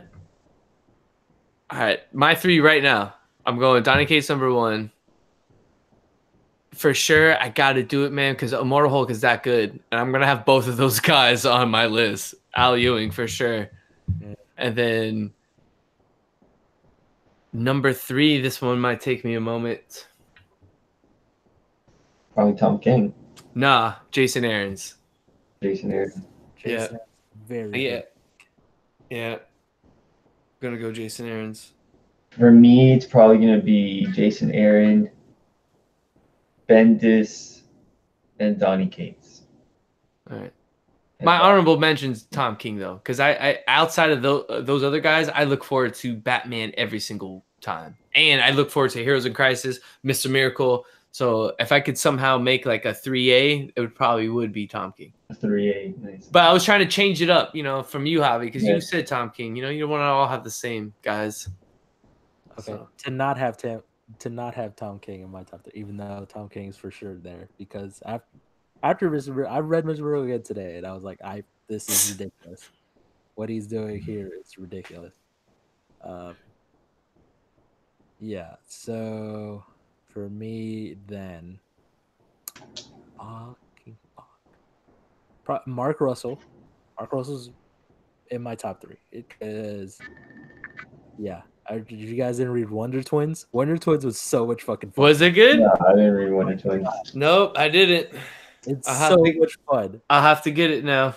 All right, my 3 right now. I'm going Donny Cates #1. For sure, I got to do it, man, because Immortal Hulk is that good. And I'm going to have both of those guys on my list. Al Ewing, for sure. And then #3, this one might take me a moment. Probably Tom King. Nah, Jason Aaron's. Jason Aaron. Yeah. Very good. Yeah. I'm going to go Jason Aaron's. For me, it's probably going to be Jason Aaron, Bendis, and Donny Cates. All right. My honorable mention's Tom King, though, because I outside of those other guys, I look forward to Batman every single time. And I look forward to Heroes in Crisis, Mr. Miracle. So if I could somehow make like a 3A, it would be Tom King. A 3A, nice. But I was trying to change it up, from you, Javi, because you said Tom King. You don't want to all have the same guys. Okay, so. to not have Tom King in my top 3, even though Tom King is for sure there, because after Mr. I read Mr. Miracle again today, and I was like, this is ridiculous. What he's doing here is ridiculous. Yeah. So for me, then, Mark Russell. Mark Russell's in my top 3 because, yeah. Did you guys didn't read Wonder Twins? Wonder Twins was so much fucking fun. Was it good? No, I didn't read Wonder Twins. Nope, I didn't. It's so much fun. I'll have to get it now.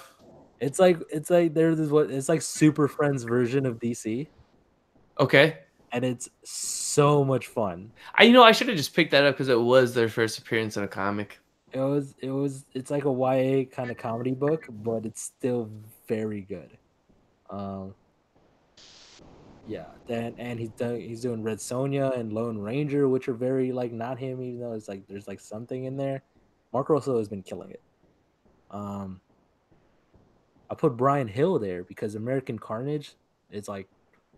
It's like it's like Super Friends version of DC. Okay. And it's so much fun. I should have just picked that up because it was their first appearance in a comic. It's like a YA kind of comedy book, but it's still very good. Yeah, and he's doing Red Sonja and Lone Ranger, which are very like not him, even though it's like there's like something in there. Mark Russell has been killing it. I put Brian Hill there because American Carnage is like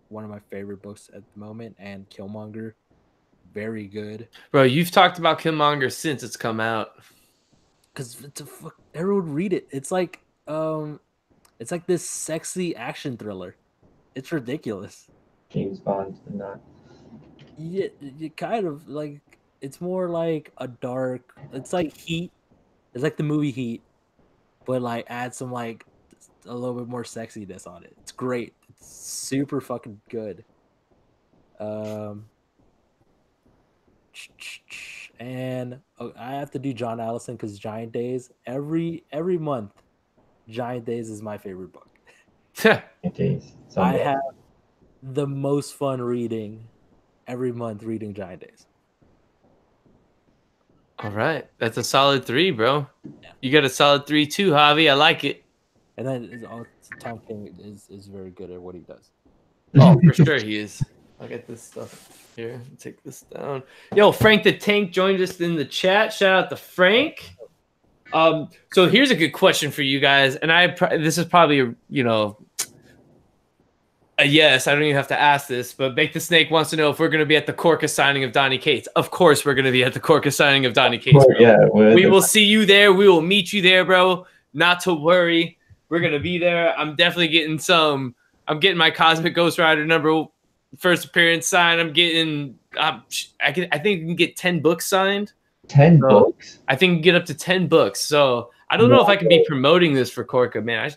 one of my favorite books at the moment, and Killmonger, very good. Bro, you've talked about Killmonger since it's come out. Because everyone read it. It's like this sexy action thriller. It's ridiculous. James Bond, not. Yeah, you kind of like. It's more like a dark. It's like Heat. It's like the movie Heat, but like add some like a little bit more sexiness on it. It's great. It's super fucking good. And I have to do John Allison because Giant Days every month. Giant Days is my favorite book. Days. I have the most fun reading every month reading Giant Days. All right. That's a solid 3, bro. Yeah. You got a solid 3 too, Javi. I like it. And then Tom King is very good at what he does. Oh, for sure he is. I'll get this stuff here. Take this down. Yo, Frank the Tank joined us in the chat. Shout out to Frank. So here's a good question for you guys, and this is probably a yes. I don't even have to ask this, but Bake the Snake wants to know if we're going to be at the Corca signing of Donny Cates. Of course, we're going to be at the Corca signing of Donny Cates. Bro. Yeah, we will see you there. We will meet you there, bro. Not to worry. We're going to be there. I'm definitely getting some. I'm getting my Cosmic Ghost Rider number first appearance signed. I'm getting. I think you can get 10 books signed. 10 books? I think you can get up to 10 books. So I don't know if I can be promoting this for Corca, man.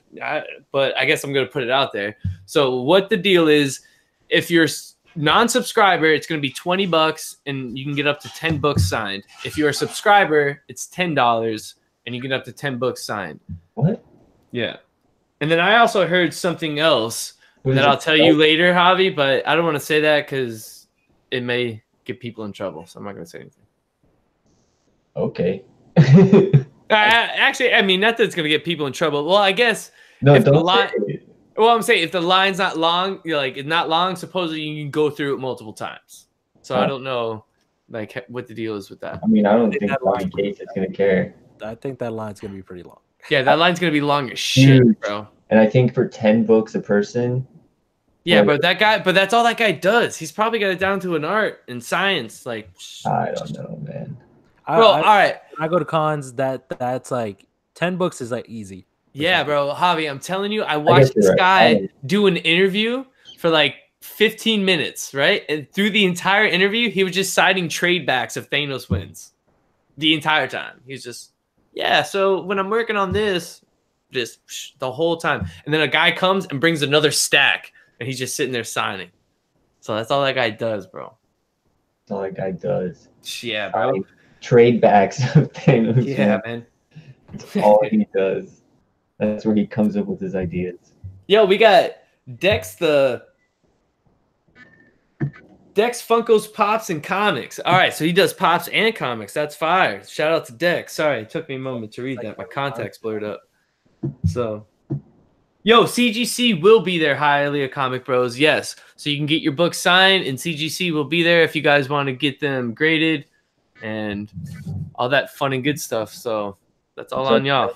But I guess I'm going to put it out there. So what the deal is, if you're non-subscriber, it's going to be $20 and you can get up to 10 books signed. If you're a subscriber, it's $10 and you get up to 10 books signed. What? Yeah. And then I also heard something else that I'll tell you later, Javi, but I don't want to say that because it may get people in trouble. So I'm not going to say anything. Okay. Actually, I mean, not that it's going to get people in trouble. Well, I guess no, if don't well, I'm saying if the line's not long, it's not long, supposedly you can go through it multiple times. So I don't know, what the deal is with that. I mean, I don't think Donny Cates is going to care. I think that line's going to be pretty long. Yeah, that line's going to be long as shit, bro. And I think for 10 books a person. Yeah, but that's all that guy does. He's probably got it down to an art and science. I don't know, man. Bro, all right. When I go to cons, that's 10 books is easy. Yeah, bro. Javi, I'm telling you, I watched this guy do an interview for 15 minutes, right? And through the entire interview, he was just citing trade backs if Thanos wins. The entire time. He's just, yeah, so when I'm working on this, just the whole time. And then a guy comes and brings another stack, and he's just sitting there signing. So that's all that guy does, bro. That's all that guy does. Yeah, bro. Trade backs of Thanos. Yeah, man. That's all he does. That's where he comes up with his ideas. Yo, we got Dex Funkos, Pops, and Comics. All right, so he does Pops and Comics. That's fire. Shout out to Dex. Sorry, it took me a moment to read that. My contacts blurred up. So, yo, CGC will be there, Hialeah Comic Bros. Yes. So you can get your book signed, and CGC will be there if you guys want to get them graded and all that fun and good stuff. So that's all on y'all.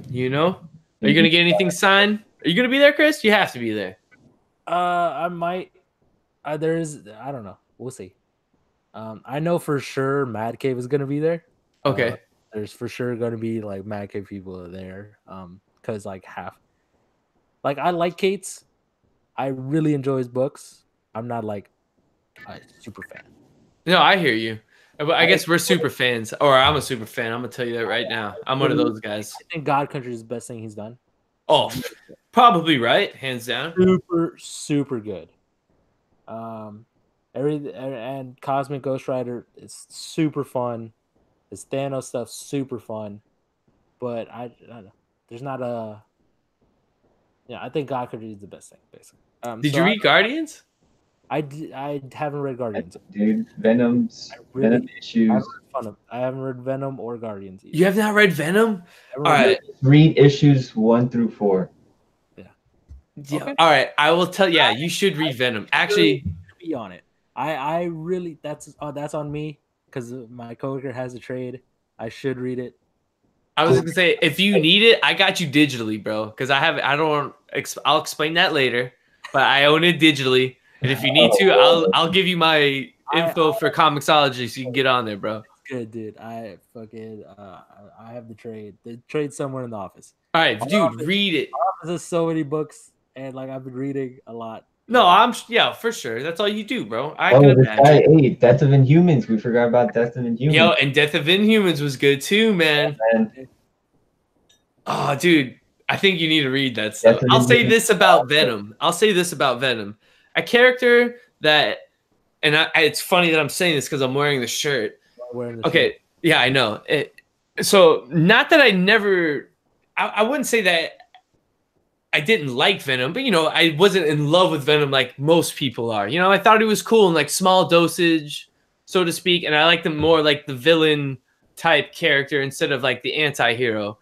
You know? Are you going to get anything signed? Are you going to be there, Chris? You have to be there. I might. I don't know. We'll see. I know for sure MadCave is going to be there. Okay. There's for sure going to be MadCave people there. Because half. I like Cates. I really enjoy his books. I'm not a super fan. No, I hear you. But I guess we're super fans, or I'm a super fan. I'm gonna tell you that right now. I'm one of those guys. I think God Country is the best thing he's done. Oh, probably right, hands down. Super, super good. And Cosmic Ghost Rider is super fun. His Thanos stuff super fun, but I don't know. There's not a. Yeah, I think God Country is the best thing, basically. Did you read Guardians? I haven't read Guardians. Dude, Venom issues. I haven't read Venom or Guardians either. You have not read Venom? All right. Read issues 1 through 4. Yeah. Okay. All right. I will tell. Yeah, you should read Venom. Actually, be on it. I really that's on me because my coworker has a trade. I should read it. I was gonna say if you need it, I got you digitally, bro. Because I'll explain that later. But I own it digitally. And if you need to, I'll give you my info for Comixology so you can get on there, bro. Good, dude. I have the trade. The trade's somewhere in the office. All right, dude, read it. There's so many books, and I've been reading a lot. No, for sure. That's all you do, bro. I can imagine. Hey, Death of Inhumans. We forgot about Death of Inhumans. Yo, and Death of Inhumans was good too, man. Yeah, man. Oh, dude. I think you need to read that stuff. I'll say this about Venom. A character that, and it's funny that I'm saying this because I'm wearing the shirt. Okay, yeah, I know. So not that I never I wouldn't say that I didn't like Venom, but I wasn't in love with Venom like most people are. I thought he was cool in like small dosage, so to speak, and I liked him more like the villain type character instead of like the anti-hero.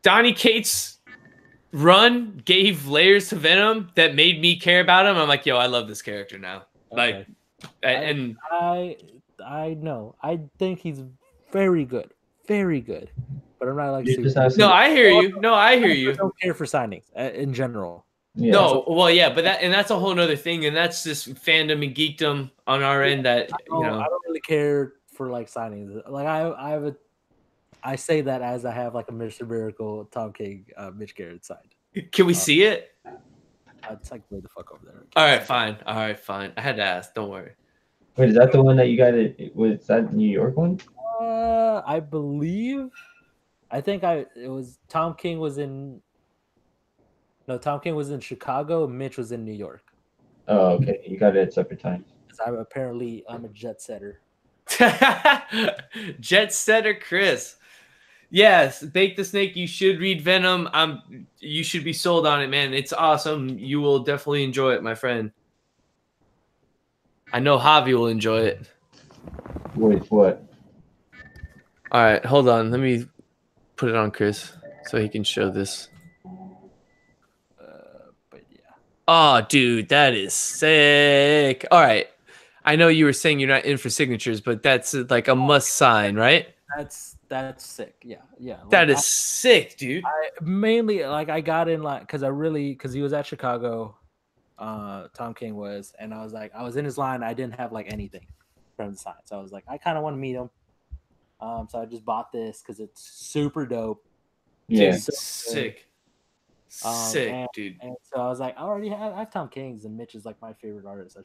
Donny Cates' run gave layers to Venom that made me care about him. I'm like, yo, I love this character now. Okay. Like, I know. I think he's very good, but I'm not like No, I hear you. No, I hear you. I don't care for signings in general. Yeah. No, well, yeah, but that's a whole nother thing, and that's just fandom and geekdom on our end. That I don't really care for like signings. Like I say that as I have like a Mr. Miracle, Tom King, Mitch Garrett signed. Can we see it? It's like way the fuck over there. All right, fine. All right, fine. I had to ask. Don't worry. Wait, is that the one that you got? Was that New York one? I believe. I think it was Tom King was in. No, Tom King was in Chicago. Mitch was in New York. Oh, okay. You got it at separate times. I'm a jet setter. Jet setter, Chris. Yes, Bake the Snake. You should read Venom. You should be sold on it, man. It's awesome. You will definitely enjoy it, my friend. I know Javi will enjoy it. Wait, what? All right, hold on. Let me put it on Chris so he can show this. But yeah. Oh, dude, that is sick. All right. I know you were saying you're not in for signatures, but that's like a must sign, right? That's sick. Yeah. Like, that is sick, dude. I mainly like I got in like because he was at Chicago, Tom King was, and I was like I was in his line. I didn't have like anything from the sign, so I was like I kind of want to meet him. So I just bought this because it's super dope. Yeah, dude, sick. Sick, dude. And so I was like, I have Tom King's, and Mitch is like my favorite artist.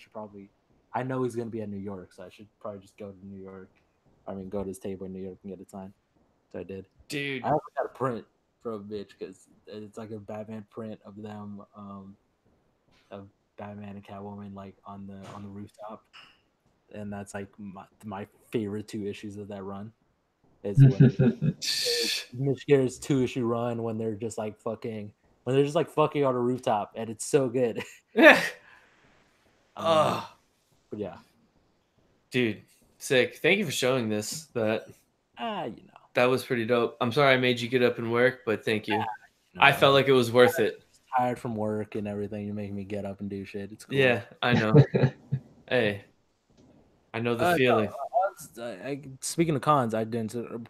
I know he's gonna be at New York, so I should probably just go to New York. I mean, go to his table in New York and get it signed. So I did. Dude, I also got a print from Mitch because it's like a Batman print of them, of Batman and Catwoman like on the rooftop, and that's like my favorite 2 issues of that run. Is when Mitch Garrett's 2-issue run when they're just like fucking on a rooftop, and it's so good. Yeah. But yeah, dude, sick. Thank you for showing this. That was pretty dope. I'm sorry I made you get up and work, but thank you. I felt like it was worth it. Tired from work and everything, you're making me get up and do shit. It's cool. Yeah, I know. Hey, I know the feeling. Speaking of cons,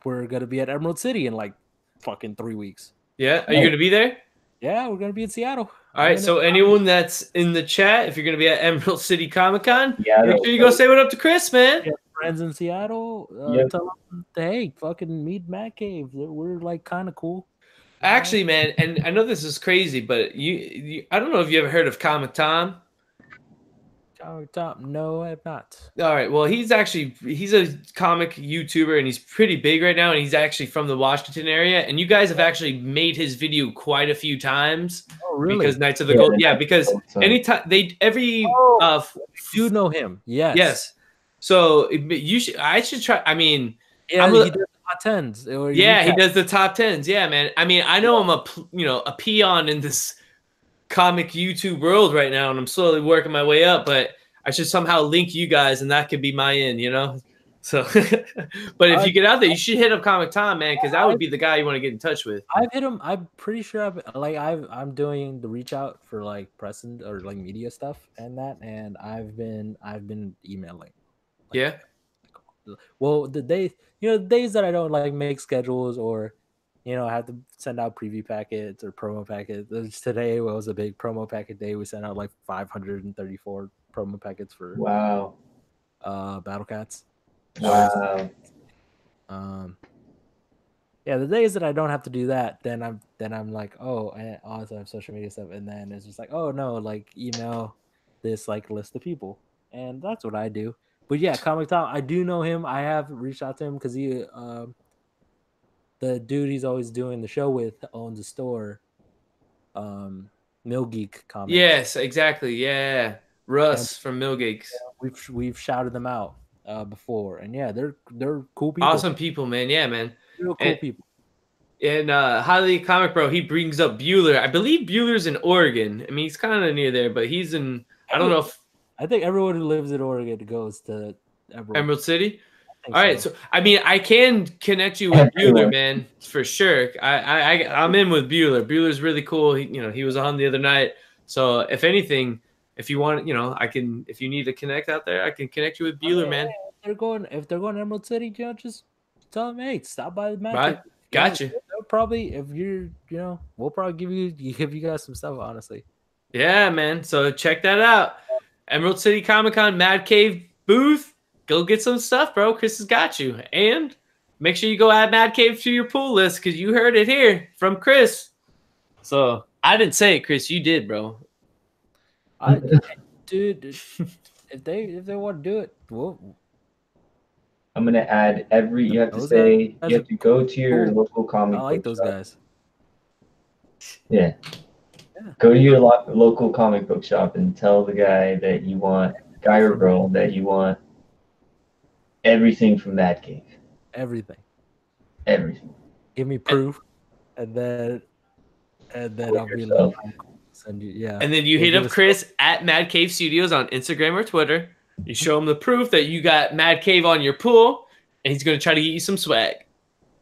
we're gonna be at Emerald City in like fucking 3 weeks. Yeah, are you gonna be there? Yeah, we're gonna be in Seattle. All right, so anyone that's in the chat, if you're gonna be at Emerald City Comic Con, yeah, make sure you go say what up to Chris, man. Yeah, friends in Seattle, tell them, hey, fucking meet MadCave. We're like kind of cool. Actually, man, and I know this is crazy, but I don't know if you ever heard of Comic Tom. Comic Tom? No, I have not. All right, well, he's a comic YouTuber, and he's pretty big right now, and he's actually from the Washington area, and you guys have actually made his video quite a few times. Oh, really? Because Knights of the Gold, because anytime I do know him. Yes. So I should try. I mean, he does the top 10s. He does the top 10s. Yeah, man. I mean, I know I'm a peon in this comic YouTube world right now, and I'm slowly working my way up, but I should somehow link you guys, and that could be my in, So, but if you get out there, you should hit up Comic Tom, man, because that would be the guy you want to get in touch with. I've hit him. I'm pretty sure I'm doing the reach out for like press or like media stuff and that, and I've been emailing. Yeah. Well, the days that I don't like make schedules or, I have to send out preview packets or promo packets. Today was a big promo packet day. We sent out like 534 promo packets for Battle Cats. Wow. Yeah, the days that I don't have to do that, then I'm like, oh, I also have social media stuff, and then it's just like, oh no, like email this like list of people, and that's what I do. But yeah, Comic Tom, I do know him. I have reached out to him because he, the dude he's always doing the show with, owns a store, Mill Geek Comics. Yes, exactly. Yeah, Russ from Mill Geeks. Yeah, we've shouted them out before, and yeah, they're cool people. Awesome people, man. Yeah, man. Real cool people. And Highly Comic Bro, he brings up Bueller. I believe Bueller's in Oregon. I mean, he's kind of near there, but he's in. I don't know if. I think everyone who lives in Oregon goes to Emerald City. All right, so I mean, I can connect you with Bueller, man, for sure. I'm in with Bueller. Bueller's really cool. He was on the other night. So if anything, if you want, I can. If you need to connect out there, I can connect you with Bueller, man. If they're going to Emerald City, just tell them, hey, stop by the MadCave. Right, gotcha. Probably if you're, we'll probably give you guys some stuff, honestly. Yeah, man. So check that out. Emerald City Comic-Con MadCave booth. Go get some stuff, bro. Chris has got you. And make sure you go add MadCave to your pool list because you heard it here from Chris. So I didn't say it, Chris. You did, bro. Dude, if they want to do it, I'm gonna add every. You have to say. You have to go to your local comic book shop. I like those guys. Yeah. Go to your local comic book shop and tell the guy that you want, guy or girl, that you want everything from MadCave. Everything. Give me proof, and then I'll be like, send you. Yeah. And then you hit up Chris at MadCave Studios on Instagram or Twitter. You show him the proof that you got MadCave on your pool, and he's gonna try to get you some swag.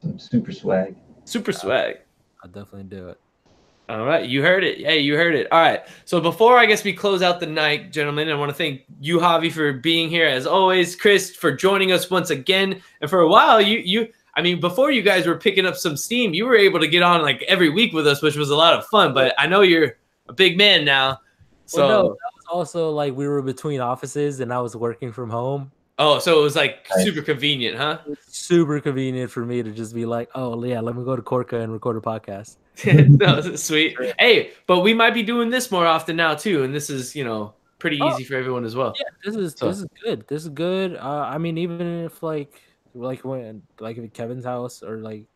Some super swag. Super swag. I'll definitely do it. All right, you heard it. Hey, you heard it. All right. So before I guess we close out the night, gentlemen, I want to thank you, Javi, for being here as always. Chris, for joining us once again. And for a while, I mean, before you guys were picking up some steam, you were able to get on like every week with us, which was a lot of fun. But I know you're a big man now. So no, that was also like we were between offices and I was working from home. Oh, so it was like super convenient, huh? Super convenient for me to just be like, oh yeah, let me go to Corca and record a podcast. That was sweet. Hey, but we might be doing this more often now too, and this is pretty easy for everyone as well. Yeah, this is good. This is good. I mean, even if like at Kevin's house or like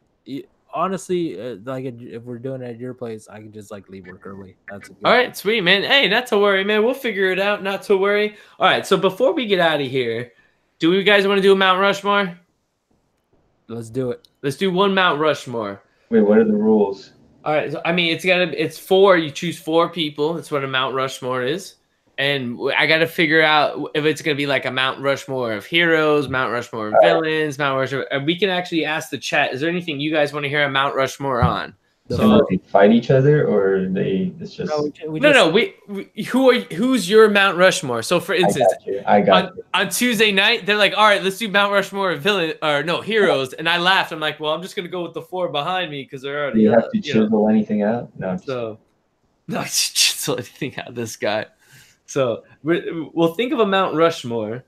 honestly, like if we're doing it at your place, I can just like leave work early. That's all right, sweet, man. Hey, not to worry, man. We'll figure it out. Not to worry. All right, so before we get out of here, do you guys want to do a Mount Rushmore? Let's do it. Let's do one Mount Rushmore. Wait, what are the rules? All right, so, I mean, it's 4. You choose 4 people. That's what a Mount Rushmore is. And I got to figure out if it's going to be like a Mount Rushmore of heroes, Mount Rushmore of villains, Mount Rushmore. And we can actually ask the chat, is there anything you guys want to hear a Mount Rushmore on? So they fight each other, or it's just who's your Mount Rushmore? So for instance, I got you. On Tuesday night, they're like, all right, let's do Mount Rushmore of heroes. And I laughed. I'm like, well, I'm just gonna go with the 4 behind me because they're already. Do you have to chisel anything out? No. No, chisel anything out. This guy. So we'll think of a Mount Rushmore.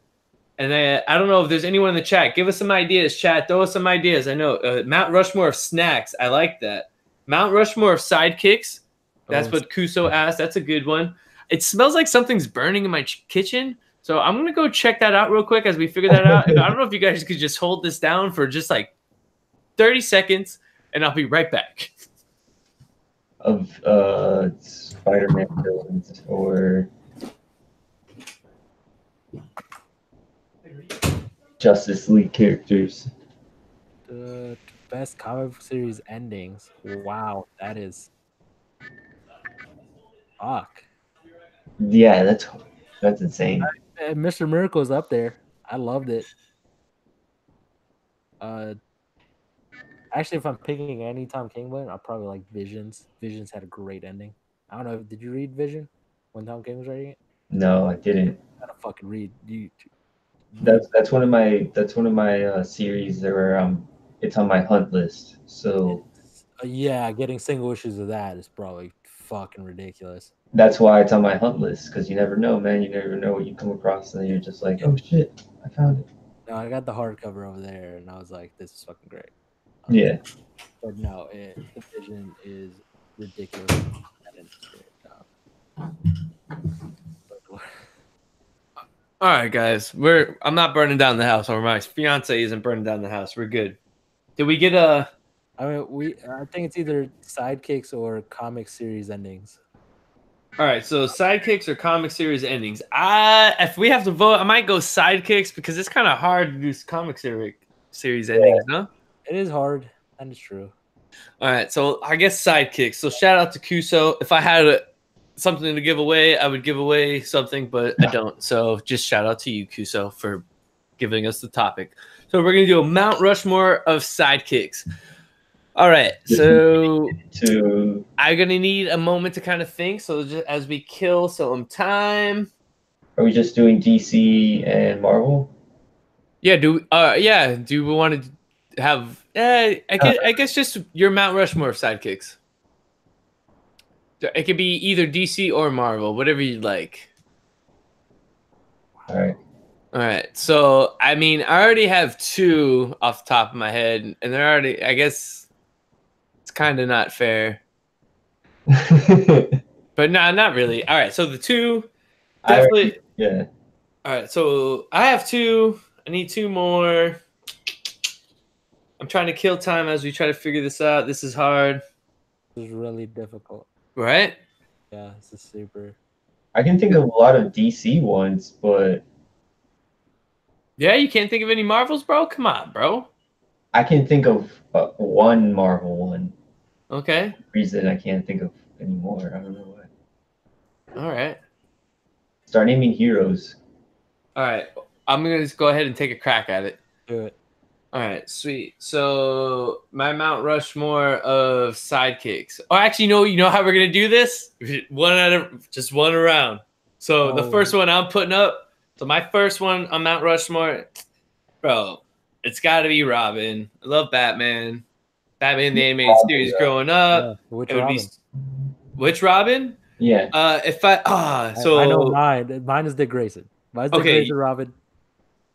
And I don't know if there's anyone in the chat. Give us some ideas, chat. Throw us some ideas. I know Mount Rushmore of snacks. I like that. Mount Rushmore of sidekicks. That's what Kuso asked. That's a good one. It smells like something's burning in my kitchen. So I'm going to go check that out real quick as we figure that out. I don't know if you guys could just hold this down for just like 30 seconds, and I'll be right back. Of Spider-Man villains or Justice League characters. The best comic series endings. Wow, that is fuck. Yeah, that's insane. Mr. Miracle's up there. I loved it. Actually, if I'm picking any Tom King one, I'll probably like Visions. Visions had a great ending. I don't know. Did you read Vision when Tom King was writing it? No, I didn't. I gotta fucking read. That's one of my series where it's on my hunt list. So yeah, getting single issues of that is probably fucking ridiculous. That's why it's on my hunt list, because you never know, man. You never know what you come across, and then you're just like, oh shit, I found it. No, I got the hardcover over there, and I was like, this is fucking great. Yeah. But no, the Vision is ridiculous. All right, guys. I'm not burning down the house, or my fiance isn't burning down the house. We're good. Did we get a? I mean, I think it's either sidekicks or comic series endings. All right, so sidekicks or comic series endings. If we have to vote, I might go sidekicks because it's kind of hard to do comic series endings, no? It is hard, and it's true. All right, so I guess sidekicks. So shout out to Kuso. If I had something to give away, I would give away something, but I don't. So just shout out to you, Kuso, for giving us the topic. So we're gonna do a Mount Rushmore of sidekicks. All right, so I'm gonna need a moment to kind of think. So just as we kill some time. Are we just doing DC and Marvel? Yeah. Do we want to have? I guess just your Mount Rushmore of sidekicks. It could be either DC or Marvel, whatever you like. All right. All right. So, I mean, I already have 2 off the top of my head, and they're already, I guess it's kind of not fair. But no, not really. All right. So the 2, definitely. Yeah. All right. So I have 2. I need 2 more. I'm trying to kill time as we try to figure this out. This is hard. This is really difficult. Right? Yeah, this is super. I can think of a lot of DC ones, but yeah, you can't think of any Marvels, bro? Come on, bro. I can think of one Marvel one. Okay. Reason I can't think of any more. I don't know why. All right. Start naming heroes. All right. I'm going to just go ahead and take a crack at it. Do it. All right, sweet. So my Mount Rushmore of sidekicks. Oh, actually, you know how we're gonna do this? Just one around. So the first one I'm putting up. So my first one on Mount Rushmore, bro, it's got to be Robin. I love Batman. Batman the animated series growing up. Yeah. Which Robin? Which Robin? Yeah. I know mine. Mine is Dick Grayson. Mine's Dick Grayson Robin.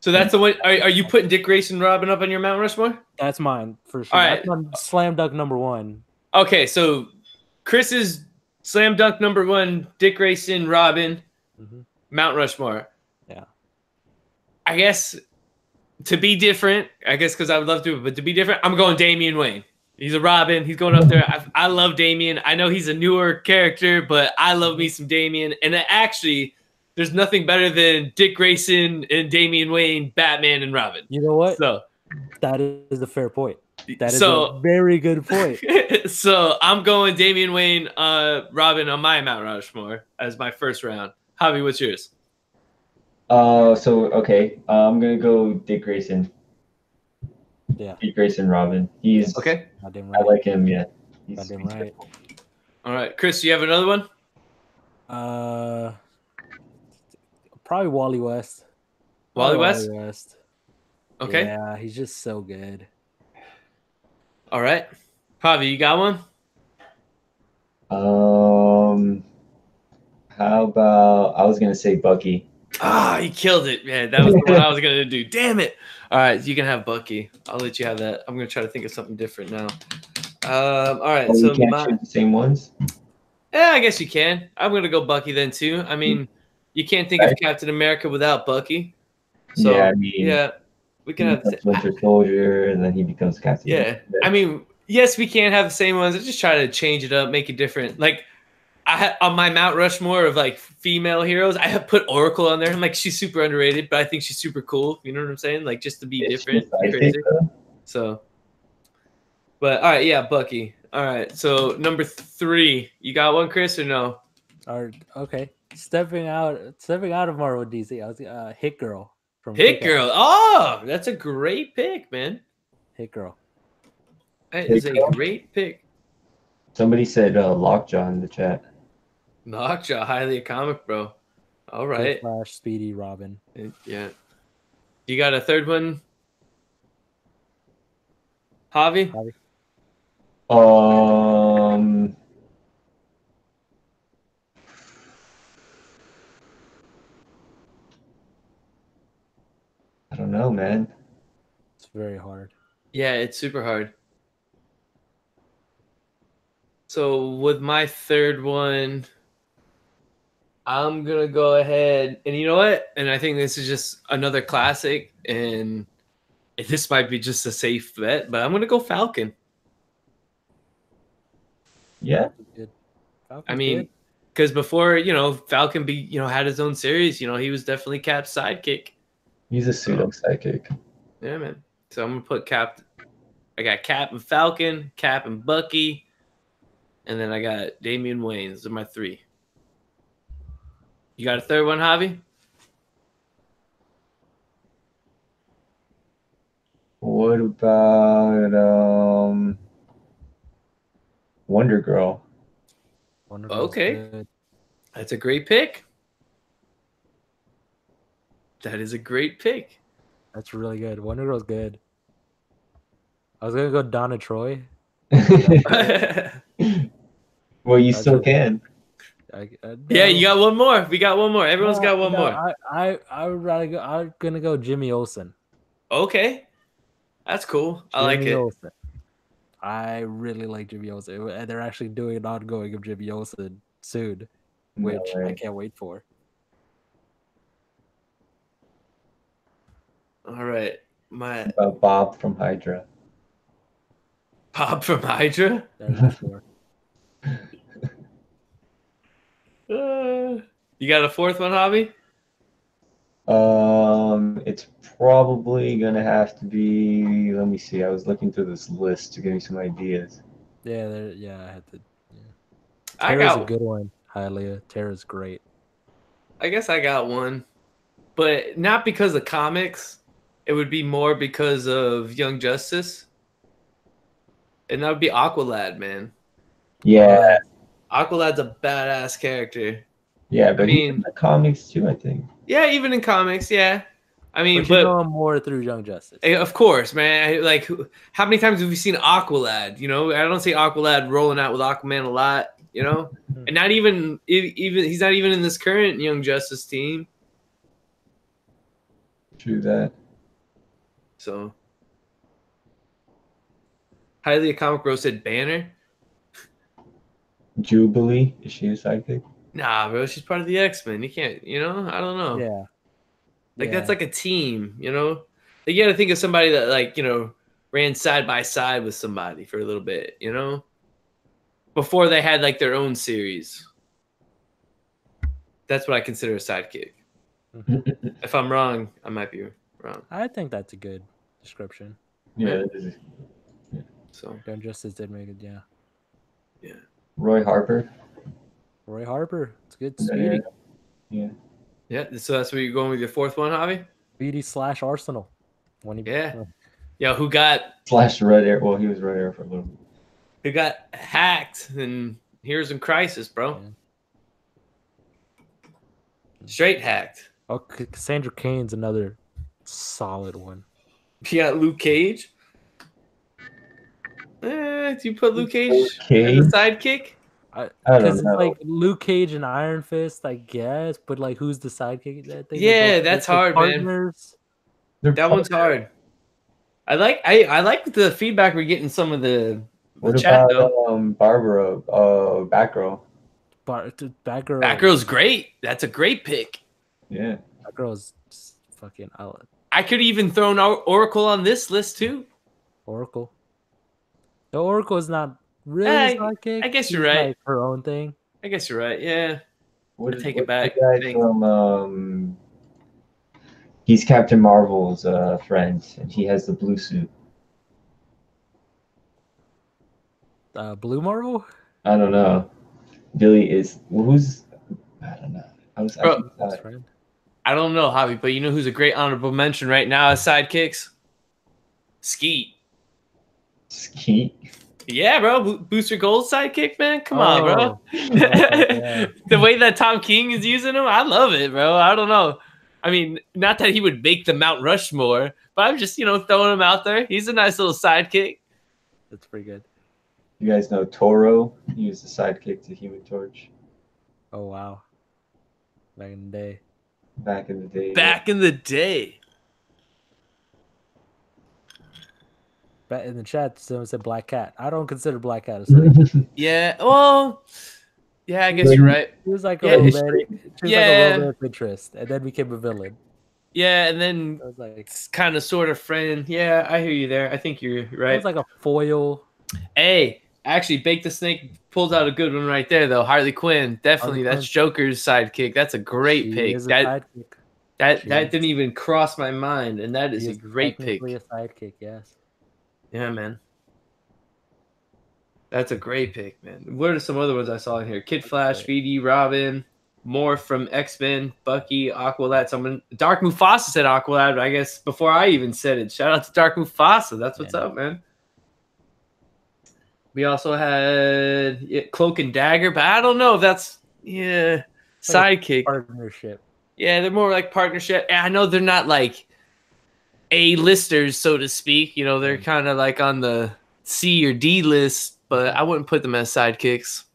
So that's the one. Are you putting Dick Grayson Robin up on your Mount Rushmore? That's mine for sure. All right. That's slam dunk number 1. Okay, so Chris's slam dunk number 1, Dick Grayson Robin, Mount Rushmore. Yeah. I guess to be different, because I would love to, but to be different, I'm going Damian Wayne. He's a Robin. He's going up there. I love Damian. I know he's a newer character, but I love me some Damian. And actually, there's nothing better than Dick Grayson and Damian Wayne, Batman and Robin. You know what? So that is a fair point. That is a very good point. So I'm going Damian Wayne, Robin on my Mount Rushmore as my first round. Javi, what's yours? Okay. I'm gonna go Dick Grayson. Yeah. Dick Grayson Robin. He's okay. I like him. Yeah. He's right. All right, Chris, you have another one? Probably Wally West. Wally West? Okay. Yeah, he's just so good. All right. Javi, you got one? How about I was gonna say Bucky. Ah, he killed it, man. That was the one I was gonna do. Damn it. All right, you can have Bucky. I'll let you have that. I'm gonna try to think of something different now. All right. So you can't choose the same ones? Yeah, I guess you can. I'm gonna go Bucky then too. I mean, you can't think of Captain America without Bucky. So yeah, I mean, we can have Winter Soldier, and then he becomes Captain. Yeah, I mean, yes, we can't have the same ones. I just try to change it up, make it different. Like I had on my Mount Rushmore of like female heroes, I have put Oracle on there. I'm like, she's super underrated, but I think she's super cool. You know what I'm saying? Like just to be different, crazy. So, but all right, yeah, Bucky. All right, so number 3, you got one, Chris, or no? Okay. Stepping out of Marvel DC, I was Hit Girl from Hit Girl. Oh, that's a great pick, man. Hit Girl. That is a great pick. Somebody said Lockjaw in the chat. Lockjaw, highly a comic, bro. All right. Flash, Speedy, Robin. Yeah. You got a third one, Javi? I don't know, man. It's very hard. Yeah, it's super hard. So with my third one, I'm going to go ahead. And you know what? And I think this is just another classic. And this might be just a safe bet, but I'm going to go Falcon. Yeah. I mean, because before, Falcon had his own series, he was definitely Cap's sidekick. He's a pseudo sidekick. Yeah, man. So I'm going to put Cap I got Cap and Falcon, Cap and Bucky, and then I got Damian Wayne. Those are my 3. You got a third one, Javi? What about Wonder Girl? Okay. Good. That's a great pick. That is a great pick. That's really good. Wonder Girl's good. I was gonna go Donna Troy. Well, you still can. Yeah, you got one more. We got one more. Everyone's got one more. I would rather go. I'm gonna go Jimmy Olsen. Okay, that's cool. I like it. Olsen. I really like Jimmy Olsen, and they're actually doing an ongoing of Jimmy Olsen soon, which I can't wait for. All right, about Bob from Hydra. Bob from Hydra. You got a fourth one, Javi? It's probably gonna have to be. Let me see. I was looking through this list to give me some ideas. Yeah, I had to. Yeah. Tara's a good one. Hialeah. Tara's great. I guess I got one, but not because of comics. It would be more because of Young Justice, and that would be Aqualad, man. Yeah, Aqualad's a badass character. Yeah, but he's in the comics too, I think. Yeah, even in comics, yeah. I mean, but you know him more through Young Justice. Of course, man. Like, how many times have we seen Aqualad? You know, I don't see Aqualad rolling out with Aquaman a lot. You know, and not even he's not even in this current Young Justice team. True that. So, Hialeah Comic Bro said Banner. Jubilee, is she a sidekick? Nah, bro, she's part of the X-Men. You can't, you know, I don't know. Yeah. Like, that's like a team, you know? Like, you got to think of somebody that, like, you know, ran side by side with somebody for a little bit, you know? Before they had, like, their own series. That's what I consider a sidekick. If I'm wrong, I might be wrong. I think that's a good description. Yeah. So Young Justice did make it, yeah. Yeah. Roy Harper. It's good. Speedy. Yeah. Yeah. So that's where you're going with your fourth one, Javi? Speedy / Arsenal. Yeah. Who got / Red Air? Well, he was Red Air for a little bit. Who got hacked in Heroes in Crisis, bro? Yeah. Straight hacked. Oh, Cassandra Cain's another solid one. You got Luke Cage. Do you put Luke Cage as a sidekick? I don't know. It's like Luke Cage and Iron Fist, I guess, but like, who's the sidekick? Yeah, that's hard, man. That one's hard. I like the feedback we're getting. Some of the chat though. Barbara, Batgirl. Batgirl's great. That's a great pick. Yeah, Batgirl's fucking. I could even throw an Oracle on this list too. Oracle. The Oracle is not really sidekick. I guess you're right. Like her own thing. I guess you're right. Yeah. Take it back. The guy from he's Captain Marvel's friend, and he has the blue suit. Blue Marvel? I don't know. Billy is who's? I don't know. I don't know, Javi, but you know who's a great honorable mention right now as sidekicks? Skeet. Yeah, bro. Booster Gold sidekick, man. Come on, bro. Yeah. The way that Tom King is using him, I love it, bro. I don't know. I mean, not that he would make the Mount Rushmore, but I'm just, throwing him out there. He's a nice little sidekick. That's pretty good. You guys know Toro? He was the sidekick to Human Torch. Oh, wow. Back in the day. Back in the day. In the chat, someone said Black Cat. I don't consider Black Cat a sidekick. Yeah, well, yeah, I guess you're right. He was like a little bit of interest, and then became a villain. Yeah, and then kind of sort of friend. Yeah, I hear you there. I think you're right. It was like a foil. Hey, actually, Bake the Snake pulls out a good one right there, though. Harley Quinn, definitely. That's Joker's sidekick. That's a great pick. That didn't even cross my mind, and that is a great pick. A sidekick, yes. Yeah, man. That's a great pick, man. What are some other ones I saw in here? Kid Flash, Speedy, Robin, more from X-Men, Bucky, Aqualad. Someone, Dark Mufasa said Aqualad, I guess, before I even said it. Shout out to Dark Mufasa. That's what's up, man. We also had Cloak and Dagger, but I don't know if that's sidekick. Partnership. Yeah, they're more like partnership. And I know they're not like A-listers, so to speak. You know, they're kind of like on the C or D list, but I wouldn't put them as sidekicks.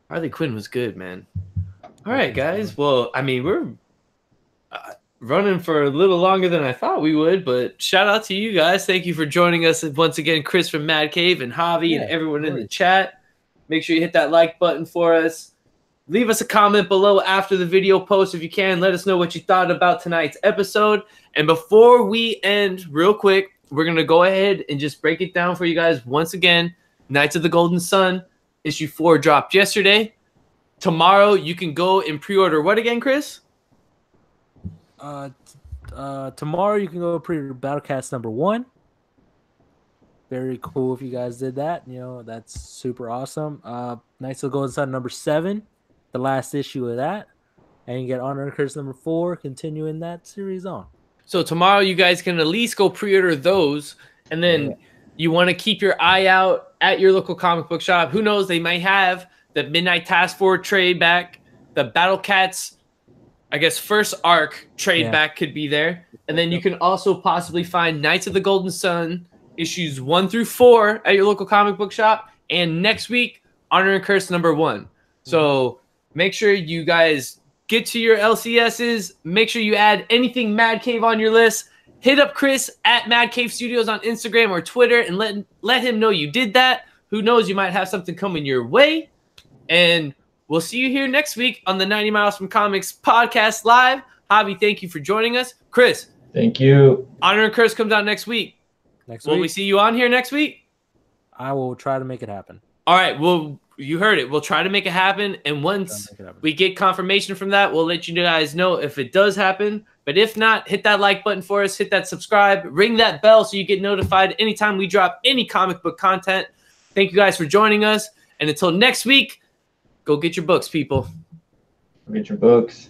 Harley Quinn was good, man. All right, guys. Well, I mean, we're running for a little longer than I thought we would, but shout out to you guys. Thank you for joining us once again, Chris from MadCave and Javi and everyone in the chat. Make sure you hit that like button for us. Leave us a comment below after the video post if you can. Let us know what you thought about tonight's episode. And before we end, real quick, we're going to go ahead and just break it down for you guys once again. Knights of the Golden Sun, issue 4 dropped yesterday. Tomorrow, you can go and pre-order what again, Chris? Tomorrow you can go pre-order Battlecast #1. Very cool if you guys did that. You know, that's super awesome. Knights of the Golden Sun #7, the last issue of that. And you get Honor and Curse #4, continuing that series on. So tomorrow you guys can at least go pre-order those. And then you want to keep your eye out at your local comic book shop. Who knows, they might have the Midnight Task Force trade back, the Battle Cats, I guess, first arc trade back could be there. And then you can also possibly find Knights of the Golden Sun issues 1 through 4 at your local comic book shop. And next week, Honor and Curse #1. So make sure you guys get to your LCSs. Make sure you add anything MadCave on your list. Hit up Chris at MadCave Studios on Instagram or Twitter and let him know you did that. Who knows, you might have something coming your way. And we'll see you here next week on the 90 Miles from Comics podcast live. Javi, thank you for joining us. Chris. Thank you. Honor and Curse comes out next week. Will we see you on here next week? I will try to make it happen. All right. Well, you heard it. We'll try to make it happen. And once we get confirmation from that, we'll let you guys know if it does happen. But if not, hit that like button for us. Hit that subscribe. Ring that bell so you get notified anytime we drop any comic book content. Thank you guys for joining us. And until next week, go get your books, people. Go get your books.